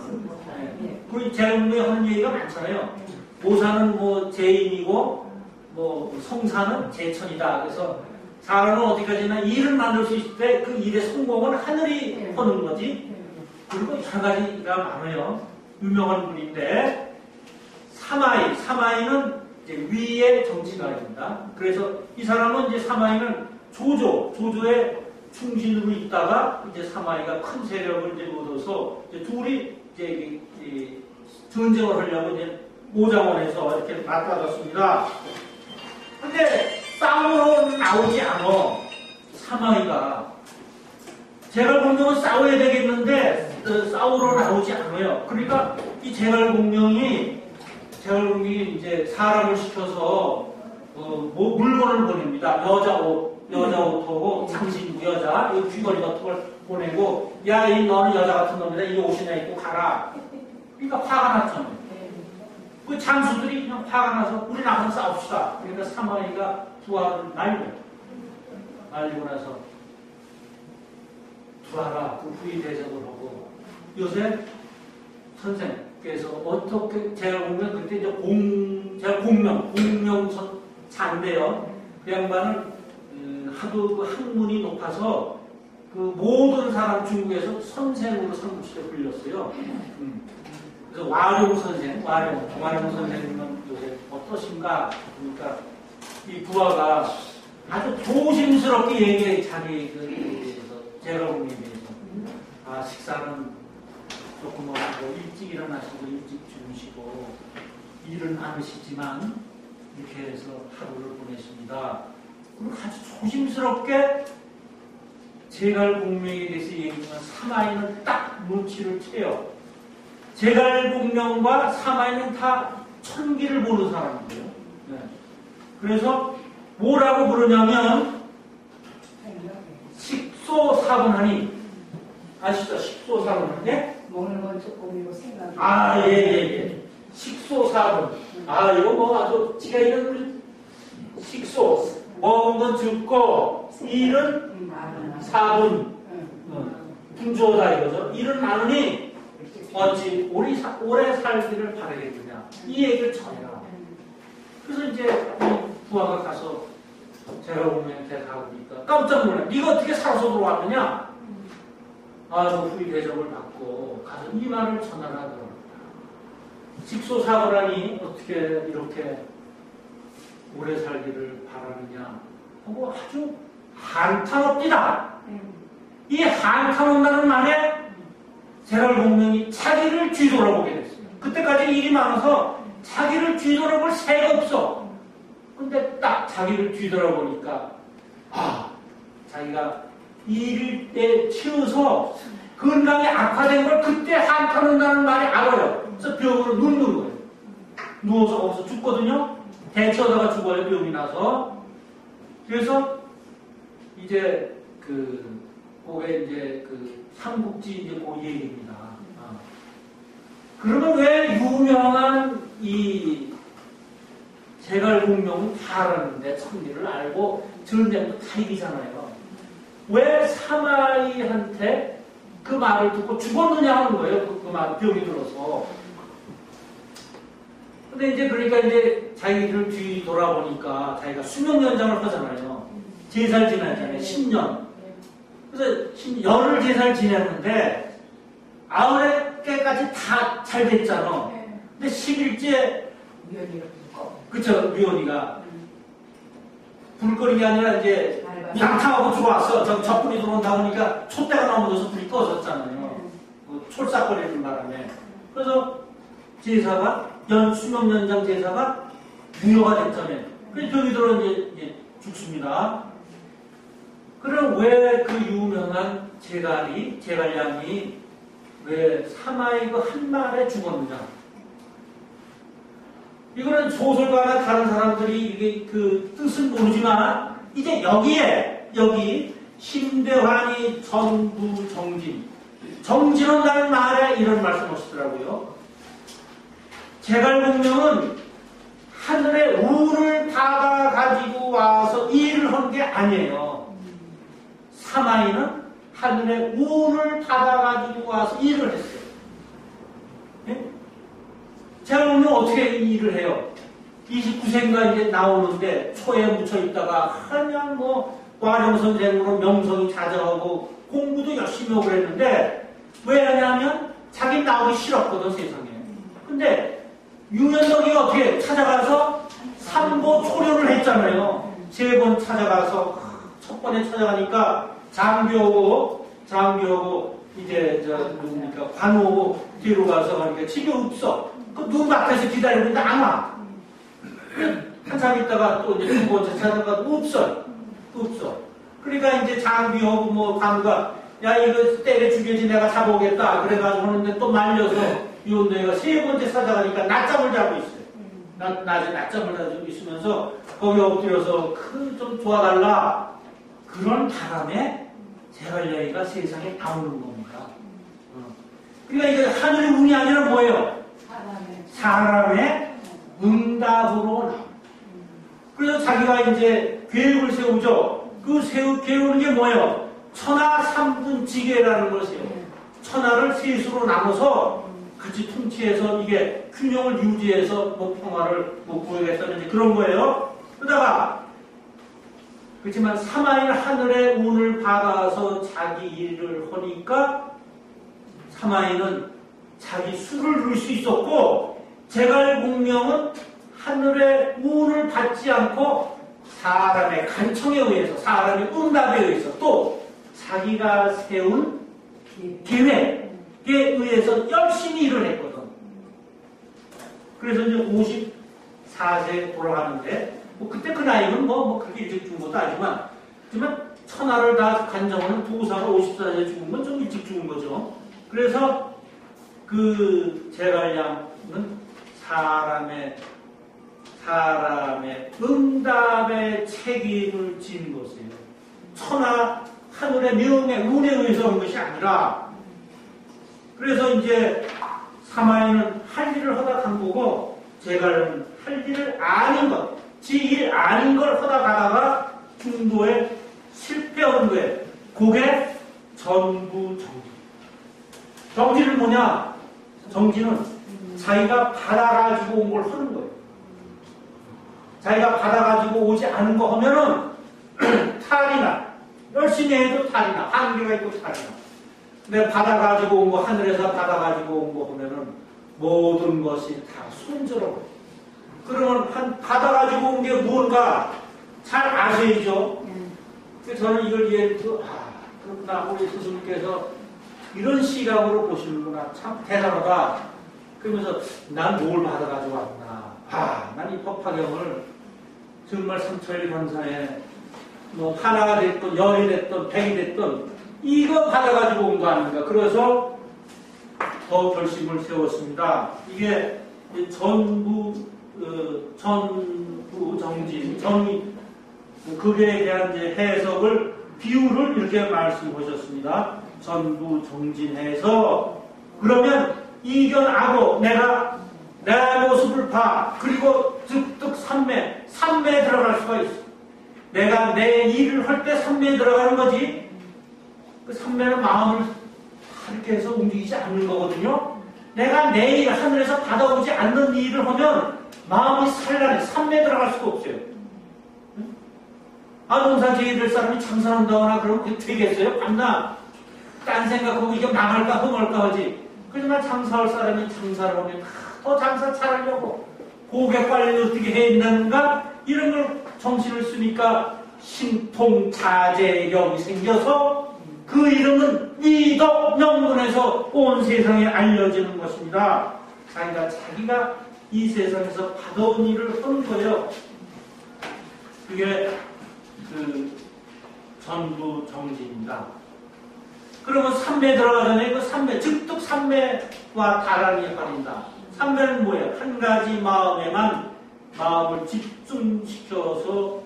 그 제갈공명이 하는 얘기가 많잖아요. 모사는 뭐 제인이고 뭐 성사는 제천이다. 그래서 사람은 어디까지나 일을 만들 수 있을 때 그 일의 성공은 하늘이 하는 거지. 그리고 여러 가지가 많아요. 유명한 분인데 사마이는 이제 위의 정치가입니다. 그래서 이 사람은 이제 사마이는 조조의 충신으로 있다가 이제 사마이가 큰 세력을 이제 얻어서 이제 둘이 이제 전쟁을 하려고 이제 오장원에서 이렇게 맞닥았습니다. 근데 싸우러 나오지 않아. 사마이가. 제갈공명은 싸워야 되겠는데 싸우러 나오지 않아요. 그러니까 이 제갈공명이 이제 사람을 시켜서 뭐 물건을 보냅니다. 여자 옷하고 장신구 여자, 이 귀걸이 같은 걸 보내고, 야, 너는 여자 같은 놈이다. 이 옷이나 입고 가라. 그러니까 화가 났잖아요. 그 장수들이 그냥 화가 나서 우리 나가서 싸웁시다. 그러니까 사마이가 두아를 날리고 나서 두아라 그 후위 대접을 하고 요새 선생께서 어떻게 제가 보면 그때 이제 제가 공명선 잔대요. 그 양반은 하도 그 학문이 높아서 그 모든 사람 중국에서 선생으로 삼국시대 불렸어요. 그래서 와룡 선생님은 요새 어떠신가? 그러니까 이 부하가 아주 조심스럽게 얘기해 자기에 대해서 제갈공명에 대해서 식사는 조금 하고 일찍 일어나시고 일찍 주무시고 일은 많으시지만 이렇게 해서 하루를 보내십니다. 그리고 아주 조심스럽게 제갈공명에 대해서 얘기하면 사마이는 딱 눈치를 채요. 제갈공명과 사마이는 다 천기를 보는 사람이에요. 네. 그래서 뭐라고 부르냐면 식소사분하니 아시죠? 식소사분하니? 먹는 건 조금이고 생각이 예. 식소사분. 이거 뭐 아주 지가 이런 식소 먹은 건 죽고 일은 사분 분주하다 이거죠. 일은 많으니 어찌 오래 살기를 바라겠느냐. 이 얘기를 전해라. 그래서 이제 부하가 가서 제갈공명한테 가보니까 깜짝 놀라. 네가 어떻게 살아서 들어왔느냐? 후위 대접을 받고 가서 이 말을 전하라 그럽니다. 식소사고라니 어떻게 이렇게 오래 살기를 바라느냐 하고 아주 한탄없디다. 이 한탄없다는 말에 제갈공명이 자기를 뒤돌아보게 됐어요. 그때까지 일이 많아서 자기를 뒤돌아볼 새가 없어. 근데 딱 자기를 뒤돌아보니까 자기가 일일 때 치어서 건강이 악화된 걸 그때 한탄한다는 말이 알아요. 그래서 병으로 눕는 거예요. 누워서 거기서 죽거든요. 대처하다가 죽어요. 병이 나서. 그래서 이제 그게 이제 삼국지 이제 그 얘기입니다. 그러면 왜 유명한 이 제갈공명은 다 알았는데 천리를 알고 전쟁도 다 이기잖아요. 왜 사마이한테 그 말을 듣고 죽었느냐 하는 거예요. 그 말, 병이 들어서. 근데 이제 그러니까 이제 자기를 뒤돌아보니까 자기가 수명 연장을 하잖아요. 제살 지나잖아요. 10년. 그래서 열흘 제사를 지냈는데 9개까지 다 잘 됐잖아. 근데 10일째 위원이가 그쵸, 류원이가 불거린 게 아니라 이제 양탕하고 들어왔어. 저분이 들어온다 보니까 촛대가 넘어져서 불이 꺼졌잖아요. 그 촐싹거리는 바람에. 그래서 제사가 수명 연장 제사가 무효가 됐잖아요. 그래서 저기들은 이제 죽습니다. 그럼 왜 그 유명한 제갈량이 왜 사마이 그 한 마리에 죽었느냐? 이거는 소설가나 다른 사람들이 이게 그 뜻은 모르지만 이제 여기 심대환이 전부 정진한다는 말에 이런 말씀하시더라고요. 제갈공명은 하늘의 우를 받아 가지고 와서 일을 한 게 아니에요. 사마이는 하늘의 우를 받아 가지고 와서 일을 했어요. 네? 제갈공명은 어떻게 일을 해요? 29세인가 이제 나오는데 초에 묻혀 있다가 그냥 과정선생으로 명성이 자정하고 공부도 열심히 하고 그랬는데 왜 하냐면 자기 나오기 싫었거든 세상에. 근데 유연덕이가 어떻게 찾아가서 삼보 초려를 했잖아요. 3번 찾아가서 첫 번에 찾아가니까 장교하고 이제 누굽니까 관우하고 뒤로 가서 가니까 집에 없어. 그 눈 밖에서 기다리는데 안 와. 한참 있다가 또 이제 2번째 찾아가도 없어. 그러니까 이제 장비하고 관우가 야 이거 때려 죽여지 내가 잡아오겠다 그래가지고 하는데 또 말려서 유원도가 3번째 찾아가니까 낮잠을 자고 있어요. 낮에 낮잠을 자고 있으면서 거기 엎드려서 좀 도와달라. 그런 바람에 제갈량이가 세상에 나오는 겁니다. 그러니까 이게 하늘의 운이 아니라 뭐예요? 사람의 응답으로 나옵니다. 그래서 자기가 이제 계획을 세우죠. 그 세우는 게 뭐예요? 천하 삼분지계라는 걸 세워요. 천하를 셋으로 나눠서 같이 통치해서 이게 균형을 유지해서 평화를 구해겠다는 그런 거예요. 그러다가 그렇지만 사마이는 하늘의 운을 받아서 자기 일을 하니까 사마이는 자기 수를 누릴 수 있었고 제갈공명은 하늘의 운을 받지 않고 사람의 간청에 의해서 사람의 응답에 의해서 또 자기가 세운 계획에 의해서 열심히 일을 했거든. 그래서 이제 54세 돌아가는데 그때 그 나이는 그렇게 일찍 죽은 것도 아니지만 천하를 다 간정하는 도사로 54세에 죽은 건 좀 일찍 죽은 거죠. 그래서 그 제갈량은 사람의 응답의 책임을 진 것이에요. 천하 하늘의 명의 운에 의해서 한 것이 아니라 그래서 이제 사마이는 할 일을 하다 간 거고 제갈량은 할 일을 아닌 것 지 일 아닌 걸 하다 가다가 중도에 실패하는 거예요. 그게 전부 정진은 뭐냐? 정진은 자기가 받아가지고 온 걸 하는 거예요. 자기가 받아가지고 오지 않은 거 하면은 탈이나 열심히 해도 탈이나 한계가 있고 탈이나 근데 받아가지고 온 거 하늘에서 받아가지고 온 거 하면은 모든 것이 다 순조로워. 그러면 받아가지고 온 게 뭔가 잘 아셔야죠. 그래서 저는 이걸 이해해서 그렇구나 우리 스승님께서 이런 시각으로 보시는구나 참 대단하다. 그러면서 난 뭘 받아가지고 왔구나. 난 이 법화경을 정말 삼천일 관사에 하나가 됐든 열이 됐든 백이 됐든 이거 받아가지고 온 거 아닌가. 그래서 더 결심을 세웠습니다. 이게 전부 정진 그에 대한 이제 해석을 비유를 이렇게 말씀하셨습니다. 전부 정진해서 그러면 이견하고 내가 내 모습을 봐. 그리고 득득 삼매에 들어갈 수가 있어. 내가 내 일을 할 때 삼매에 들어가는 거지. 그 삼매는 마음을 이렇게 해서 움직이지 않는 거거든요. 내가 내 일 하늘에서 받아오지 않는 일을 하면 마음이 산란해. 삼매에 들어갈 수가 없어요. 농사 지어야 될 사람이 장사한다거나 그러면 그게 되겠어요? 밤낮 딴 생각하고 이게 망할까 흥할까 하지. 그지만 장사할 사람이 장사를 하면 더 장사 잘하려고 고객 관리를 어떻게 해야 된다는가 이런 걸 정신을 쓰니까 신통자재력이 생겨서 그 이름은 위덕명문에서 온 세상에 알려지는 것입니다. 자기가 이 세상에서 받아온 일을 하는 거예요. 그게 그 전부정지입니다. 그러면 삼매 들어가잖아요. 그 삼매, 즉득 삼매와 다란히 가린다. 삼매는 뭐예요? 한 가지 마음에만 마음을 집중시켜서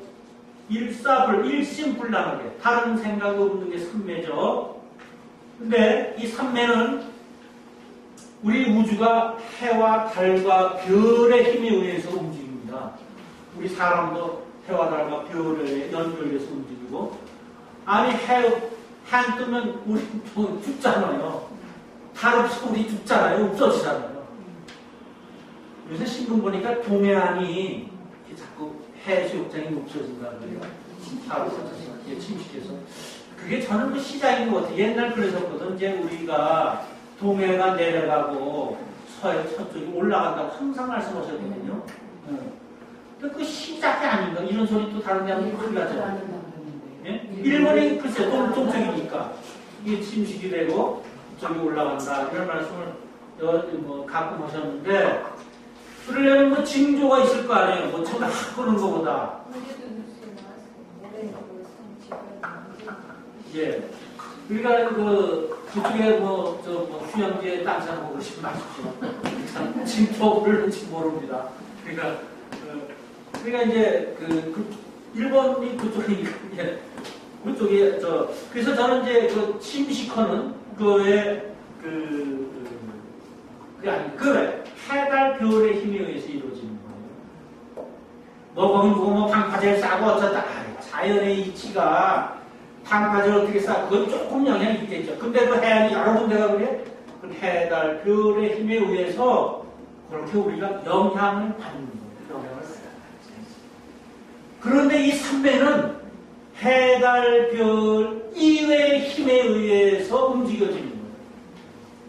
일심불란하게 다른 생각 없는 게 삼매죠. 근데 이 삼매는 우리 우주가 해와 달과 별의 힘에 의해서 움직입니다. 우리 사람도 해와 달과 별에 연결해서 움직이고, 아니 해 뜨면 우리 죽잖아요. 달 없으면 우리 죽잖아요. 없어지잖아요. 요새 신문 보니까 동해안이 자꾸 해수욕장이 없어진다 그래요. 바로 침식해서. 그게 저는 그 시작인 것 같아요. 옛날 그랬었거든. 이제 우리가 동해가 내려가고 서쪽이 올라간다고 항상 말씀하셨거든요. 그 시작이 아닌가? 이런 소리 또 다른 데 하면 큰일 나죠. 예? 일본이 글쎄 동쪽이니까 이게 침식이 되고 저기 올라간다 이런 말씀을 가끔 하셨는데, 그러려면 뭐 징조가 있을 거 아니에요. 뭐 저거 하는 거보다. 예. 그러니까 그쪽에 휴양지에 땅 사는 거 그러시면 마십시오. 징조를 모릅니다. 그러니까 이제 일본이 그쪽이니까 그쪽에 그래서 저는 이제 그 침식하는 그게 해달 별의 힘에 의해서 이루어지는 거예요. 거기 누구 방파제를 싸고 어쩌다. 자연의 이치가 방파제를 어떻게 싸? 그건 조금 영향이 있겠죠. 근데 그 해안이 여러 군데가 그래? 그 해달 별의 힘에 의해서 그렇게 우리가 영향을 받는 거예요. 그런데 이 삼매는 해달 별 이외의 힘에 의해서 움직여지는 거예요.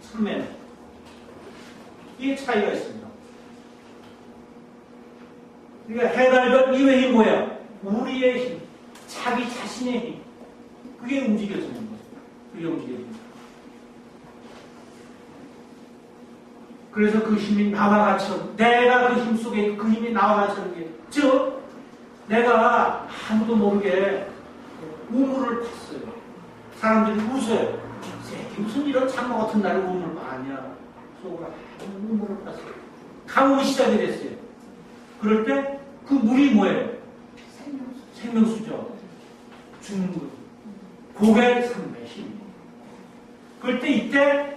삼매는. 이게 차이가 있습니다. 그러니까 해달 별 이외의 힘이 뭐예요? 우리의 힘, 자기 자신의 힘. 그게 움직여지는 거예요. 그게 움직여지는 거예요. 그래서 그 힘이 나와 같이, 내가 그 힘 속에 그 힘이 나와 같이 하는 게, 즉, 내가 아무도 모르게 우물을 팠어요. 사람들이 웃어요. 새끼 무슨 이런 장마 같은 날에 우물을 파냐. 속으로 우물을 팠어요. 강우이 시작이 됐어요. 그럴 때 그 물이 뭐예요? 생명수죠. 죽는 거. 그게 삼매의 힘이에요. 그럴 때 이때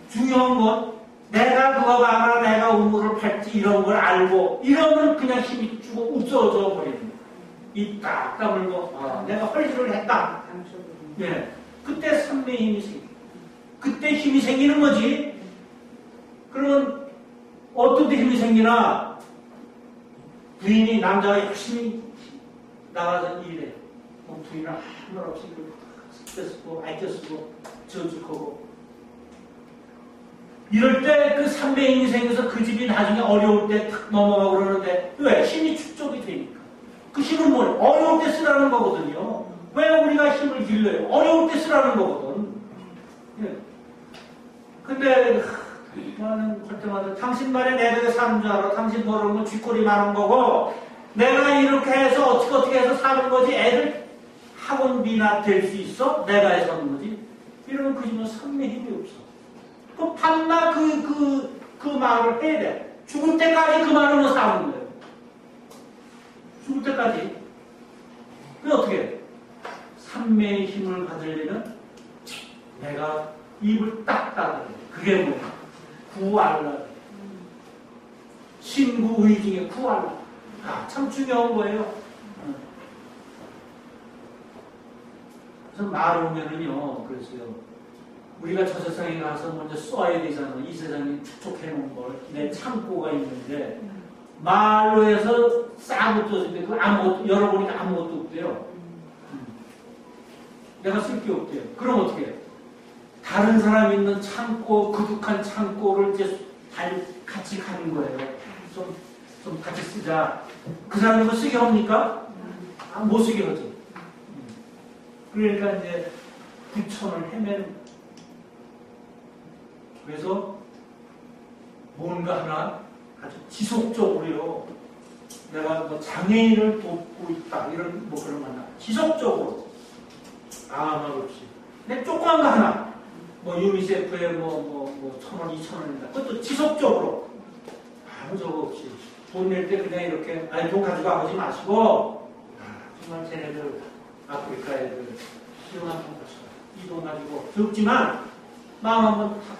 중요한 건 내가 그거 봐라, 내가 우물을 팠지 이런 걸 알고 이러면 그냥 힘이 주고 없어져 버리는 거예요. 입 딱 다물고 내가 헐리를 했다. 예, 그때 삼매의 힘이 생겨. 그때 힘이 생기는 거지. 그러면 어떤 데 힘이 생기나? 부인이 남자가 열심히 나가서 일해. 부인은 한 말 없이 스트레스 쓰고 아껴 쓰고 저축하고 이럴 때 그 삼매의 힘이 생겨서 그 집이 나중에 어려울 때 탁 넘어가고 그러는데 왜? 힘이 축적이 되니까. 그 힘은 뭐예요? 어려울 때 쓰라는 거거든요. 왜 우리가 힘을 길러요? 어려울 때 쓰라는 거거든. 예. 근데 나는 할 때마다 당신 말에 내가 사는 줄 알아. 당신 모르는 쥐꼬리 많은 거고 내가 이렇게 해서 어떻게 해서 사는 거지. 애들 학원비나 될 수 있어? 내가 해서 하는 거지. 이러면 그 집은 삼매의 힘이 없어. 그 밤낮 그 말을 해야 돼. 죽을 때까지 그 말을 싸우는 거예요. 죽을 때까지. 그게 어떻게 해? 삼매의 힘을 받으려면 내가 입을 딱 닫아야 돼. 그게 뭐야? 구알라. 신구의 중에 구알라. 참 중요한 거예요. 그래서 말 오면은요, 그랬어요. 우리가 저 세상에 가서 먼저 쏘아야 되잖아. 이 세상에 축적해 놓은 걸. 내 창고가 있는데, 말로 해서 싸고 떴는데, 그 아무것도, 열어보니까 아무것도 없대요. 내가 쓸 게 없대요. 그럼 어떻게 해? 다른 사람 있는 창고, 그득한 창고를 이제 같이 가는 거예요. 좀 같이 쓰자. 그 사람이 뭐 쓰게 합니까? 못 쓰게 하지. 그러니까 이제 부천을 헤매는. 그래서 뭔가 하나 아주 지속적으로요. 내가 뭐 장애인을 돕고 있다. 이런 뭐 그런 거 하나. 지속적으로. 아무 말 없이. 근데 조그만 거 하나. 뭐 유니세프에 뭐 1,000원, 2,000원이다. 그것도 지속적으로. 아무 저거 없이. 돈 낼 때 그냥 이렇게, 아니, 돈 가지고 마시고, 정말 쟤네들, 아프리카 애들, 이용한 돈 가지고, 이 돈 가지고, 적지만, 마음 한번 탁,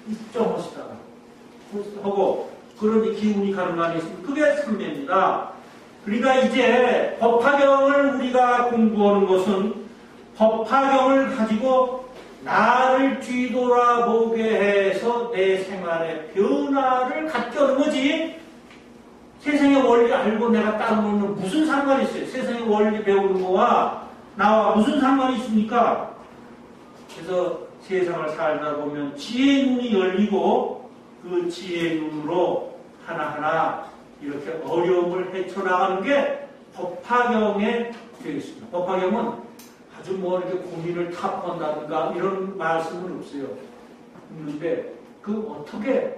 입정하시다가, 하고, 그런 기운이 가는 거 아니겠습니까? 그게 선배입니다. 그러니까 이제 법화경을 우리가 공부하는 것은 법화경을 가지고 나를 뒤돌아보게 해서 내 생활의 변화를 갖게 하는 거지. 세상의 원리 알고 내가 따르면 무슨 상관이 있어요? 세상의 원리 배우는 거와 나와 무슨 상관이 있습니까? 그래서 세상을 살다 보면 지혜의 눈이 열리고 그 지혜의 눈으로 하나하나 이렇게 어려움을 헤쳐나가는 게 법화경에 되겠습니다. 법화경은 아주 뭐 이렇게 고민을 탑한다든가 이런 말씀은 없어요. 없는데 그 어떻게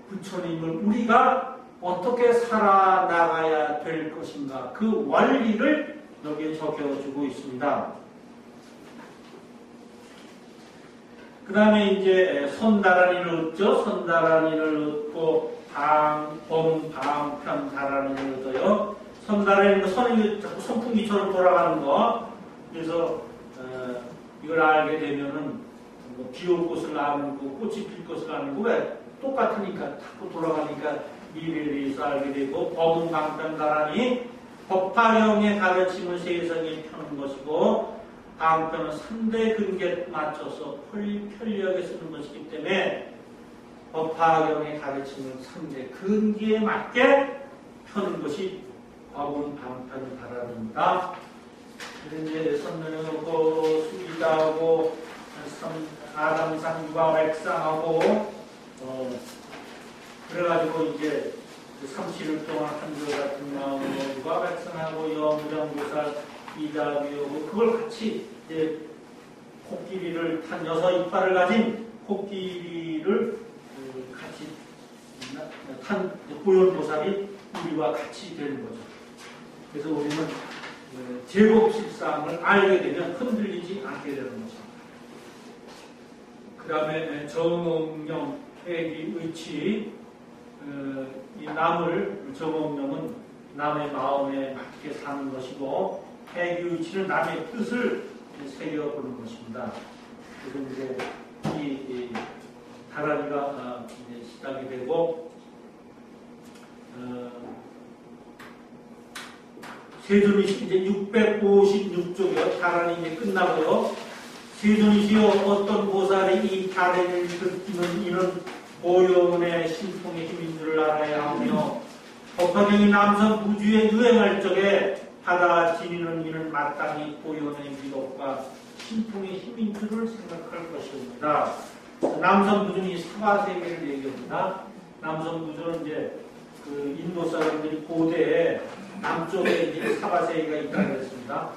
부처님을 우리가 어떻게 살아나가야 될 것인가 그 원리를 여기에 적혀주고 있습니다. 그 다음에 이제 선다라니를 얻죠. 선다라니를 얻고 범, 편, 다라니를 얻어요. 선다라니는 선이 자꾸 선풍기처럼 돌아가는 거. 그래서 이걸 알게 되면은 뭐 비올 것을 아는 거, 꽃이 필 것을 아는 거 왜 똑같으니까 자꾸 돌아가니까 미래에 대해서 알게 되고 범은 방편다라니 법화경의 가르침을 세상에 펴는 것이고 방편은 3대 근계에 맞춰서 편리하게 쓰는 것이기 때문에 법화경의 가르침을 3대 근계에 맞게 펴는 것이 법은 방편다라니입니다. 이제 선명하고 수기다하고 아담상 유과백상하고 그래가지고 이제 30일 동안 한절 같은 마음으로 유과백상하고 여무장보살 이다비하고 그걸 같이 이제 코끼리를 탄 6이빨을 가진 코끼리를 같이 탄 고연보살이 우리와 같이 되는 거죠. 그래서 우리는 제법실상을 알게 되면 흔들리지 않게 되는 것입니다. 그 다음에 정엄령, 회기, 의치, 이 남을, 정엄령은 남의 마음에 맞게 사는 것이고 회기, 의치는 남의 뜻을 새겨보는 것입니다. 그래서 이제 이 다라니가 이제 시작이 되고 세존이 이제 656쪽이요. 다란이 이제 끝나고요. 세존이시여 어떤 보살이 이 다란이를 듣는 이는 보현의 신통의 힘인 줄 알아야 하며 법화경이 남선 부주에 유행할 적에 바다 지니는 이는 마땅히 보현의 미덕과 신통의 힘인 줄을 생각할 것입니다. 남선 부주는 사바세계를 얘기합니다. 남선 부주는 이제 그 인도 사람들이 고대에 남쪽에 이제 사바세계가 있다고 했습니다.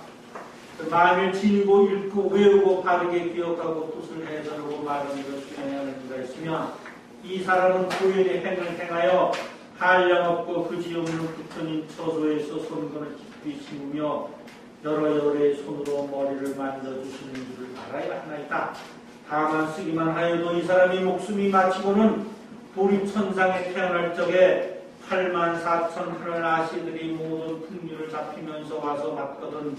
만일 지니고 읽고 외우고 바르게 기억하고 뜻을 해설하고 말하는 것 수행해야 하는 이가 있으면 이 사람은 고연의 행을 행하여 한량없고 그지없는 부처님 처소에서 손건을 깊이 심으며 여러 열의 손으로 머리를 만져주시는 줄을 알아야 하나이다. 다만 쓰기만 하여도 이 사람이 목숨이 마치고는 도립천상에 태어날 적에 84,000 하늘 아시들이 모든 풍류를 잡히면서 와서 맞거든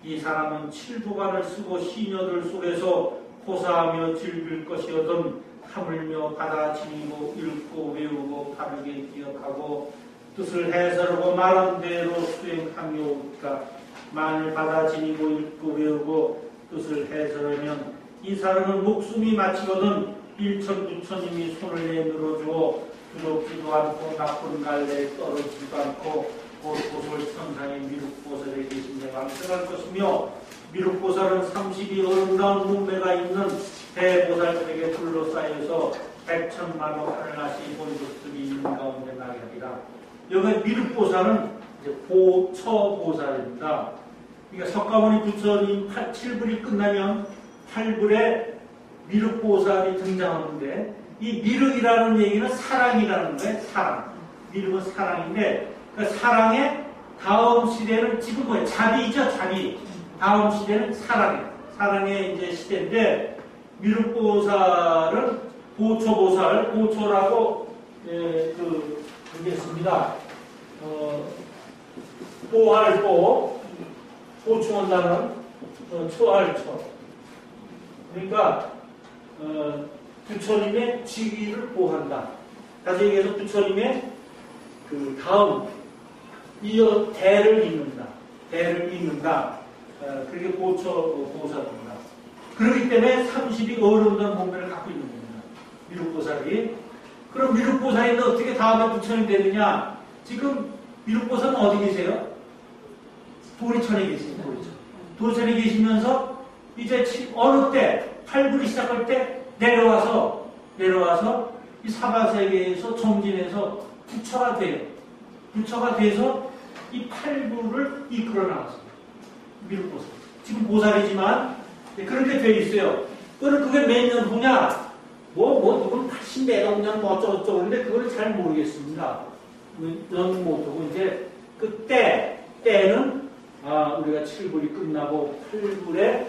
이 사람은 7부관을 쓰고 시녀들 속에서 호사하며 즐길 것이거든 하물며 받아지니고 읽고 외우고 바르게 기억하고 뜻을 해설하고 말한 대로 수행하며니까 만일 받아지니고 읽고 외우고 뜻을 해설하면 이 사람은 목숨이 마치거든 1,9천님이 손을 내밀어주어 두렵지도 않고 나쁜 갈래에 떨어지지도 않고 곧 보솔 천상의 미륵보살에 계신 데 왕성할 것이며 미륵보살은 32 아름다운 몸매가 있는 대보살들에게 둘러싸여서 백천마로 하늘나시 본조들이 있는 가운데 나게하리라. 여기 미륵보살은 이제 보처보살입니다. 그러니까 석가모니 부처님 7불이 끝나면 8불에 미륵보살이 등장하는데, 이 미륵이라는 얘기는 사랑이라는 거예요. 사랑. 미륵은 사랑인데, 그 사랑의 다음 시대는 지금 뭐예요? 자비죠, 자비. 다음 시대는 사랑이에요. 사랑의 이제 시대인데, 미륵보살은 보초보살, 보초라고 그게 있습니다. 보할보, 보충한다는 초할초. 그러니까 부처님의 직위를 보한다. 다시 얘기해서 부처님의 그 다음 이어 대를 잇는다. 대를 잇는다. 그게 보처보살입니다. 그렇기 때문에 32 어른된 몸매를 갖고 있는 겁니다. 미륵보살이. 그럼 미륵보살이 어떻게 다음에 부처님 되느냐? 지금 미륵보살은 어디 계세요? 도리천에 계십니다. 도리천에 계시면서 이제 어느 때 8불이 시작할 때 내려와서 이 사바세계에서 정진해서 부처가 돼요. 부처가 돼서 이 8불을 이끌어 나갔습니다. 미륵보살. 지금 보살이지만 그렇게 돼 있어요. 그게 몇 년 후냐? 누군 80몇 년 어쩌고저쩌고 그런데 그걸 잘 모르겠습니다. 연 못하고 이제 때는 우리가 7불이 끝나고 8불에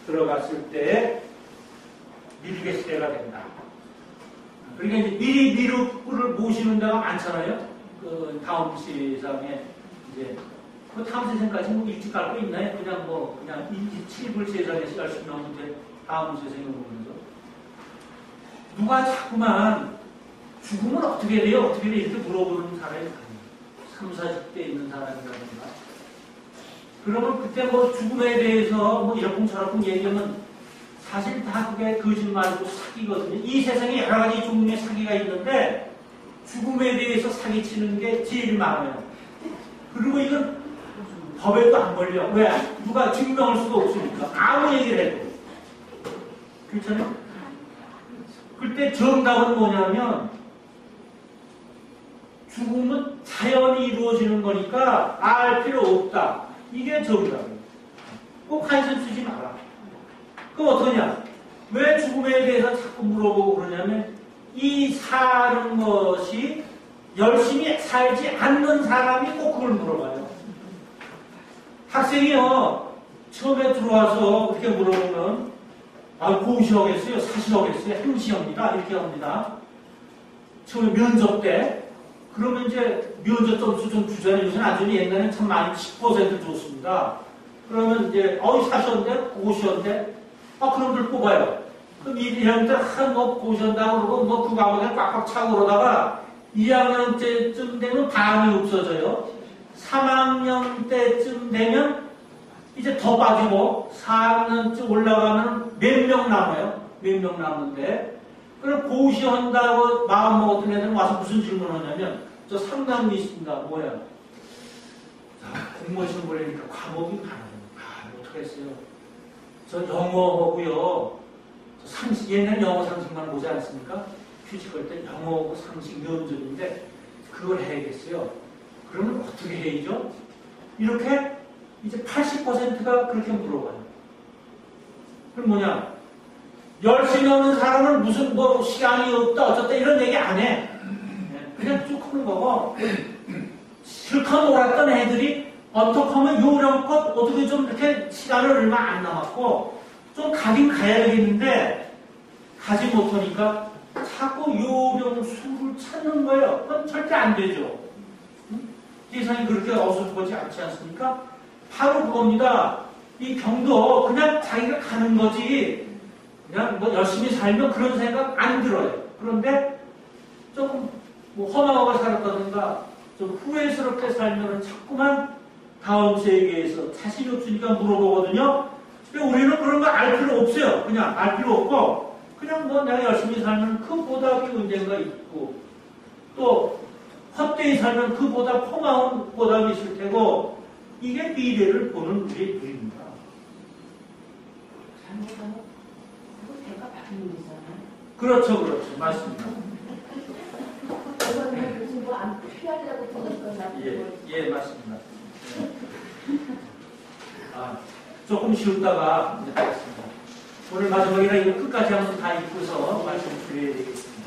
들어갔을 때 미륵의 시대가 된다. 그러니까 이제 미리 미륵을 모시는 데가 많잖아요. 그 다음 세상에 이제 그 다음 세상까지 뭐 일찍 갈 거 있나요? 그냥 7불 세상에서 열심히 하면 돼. 다음 세상에 오면서 누가 자꾸만 죽으면 어떻게 돼요? 어떻게 돼? 이렇게 물어보는 사람이 많아요. 3, 40대 있는 사람이라든가. 그러면 그때 죽음에 대해서 이러쿵저러쿵 얘기하면 사실 다 그게 거짓말이고 사기거든요. 이 세상에 여러 가지 종류의 사기가 있는데 죽음에 대해서 사기치는 게 제일 많아요. 그리고 이건 법에도 안 걸려. 왜? 누가 증명할 수가 없으니까. 아무 얘기를 해도. 그렇잖아요? 그때 정답은 뭐냐면 죽음은 자연히 이루어지는 거니까 알 필요 없다. 이게 정답이에요. 꼭 한숨 쓰지 마라. 그럼 어떠냐? 왜 죽음에 대해서 자꾸 물어보고 그러냐면 이 사는 것이 열심히 살지 않는 사람이 꼭 그걸 물어봐요. 학생이요. 처음에 들어와서 그렇게 물어보면 고시하겠어요? 사시하겠어요? 행시합니다. 이렇게 합니다. 처음에 면접 때 그러면 이제 면접 점수 좀 주잖아요. 요새는 아주 옛날에는 참 많이 10% 줬습니다. 그러면 이제 사시한데? 고시한데? 그놈들 뽑아요. 그럼 1학년 때 고시한다고 그러고 그 과목에 꽉꽉 차고 그러다가 2학년 때쯤 되면 반이 없어져요. 3학년 때쯤 되면 이제 더 빠지고 4학년쯤 올라가면 몇 명 남아요. 몇 명 남는데 그럼 고시한다고 마음 먹었던 애들은 와서 무슨 질문을 하냐면 저 상담이 있습니다. 뭐야? 공무원 시험 보려니까 과목이 많아요. 어떡했어요? 저 영어하고요. 옛날 영어 상식만 보지 않습니까? 휴직할 때 영어하고 상식 면접인데 그걸 해야겠어요. 그러면 어떻게 해야죠? 이렇게 이제 80%가 그렇게 물어봐요. 그럼 뭐냐? 열심히 하는 사람은 무슨 시간이 없다 어쩌다 이런 얘기 안 해. 그냥 쭉 하는 거고 실컷 놀았던 애들이 어떻게 하면 요령껏 어떻게 좀 이렇게 시간을 얼마 안 남았고 좀 가긴 가야 되겠는데 가지 못하니까 자꾸 요령 수를 찾는 거예요. 그건 절대 안 되죠. 세상이 그렇게 어설프지 않지 않습니까? 바로 그겁니다. 이 병도 그냥 자기가 가는 거지 그냥 열심히 살면 그런 생각 안 들어요. 그런데 조금 험하게 살았다든가 좀 후회스럽게 살면 자꾸만 다음 세계에서 자신이 없으니까 물어보거든요. 근데 우리는 그런 거 알 필요 없어요. 그냥 알 필요 없고 그냥 내가 열심히 살면 그 보답이 언젠가 있고 또 헛되이 살면 그보다 고마운 보답이 있을 테고 이게 미래를 보는 우리의 눈입니다. 잘못하면 그거 대가 받는 거잖아요. 그렇죠, 그렇죠. 맞습니다. 이거는 무슨 뭐안 피하려고 보는 건 나쁜 예, 거지. 예, 맞습니다. 아, 조금 쉬었다가 이제 하겠습니다. 오늘 마지막이라 이거 끝까지 한번 다 읽고서 말씀 드려야 되겠습니다.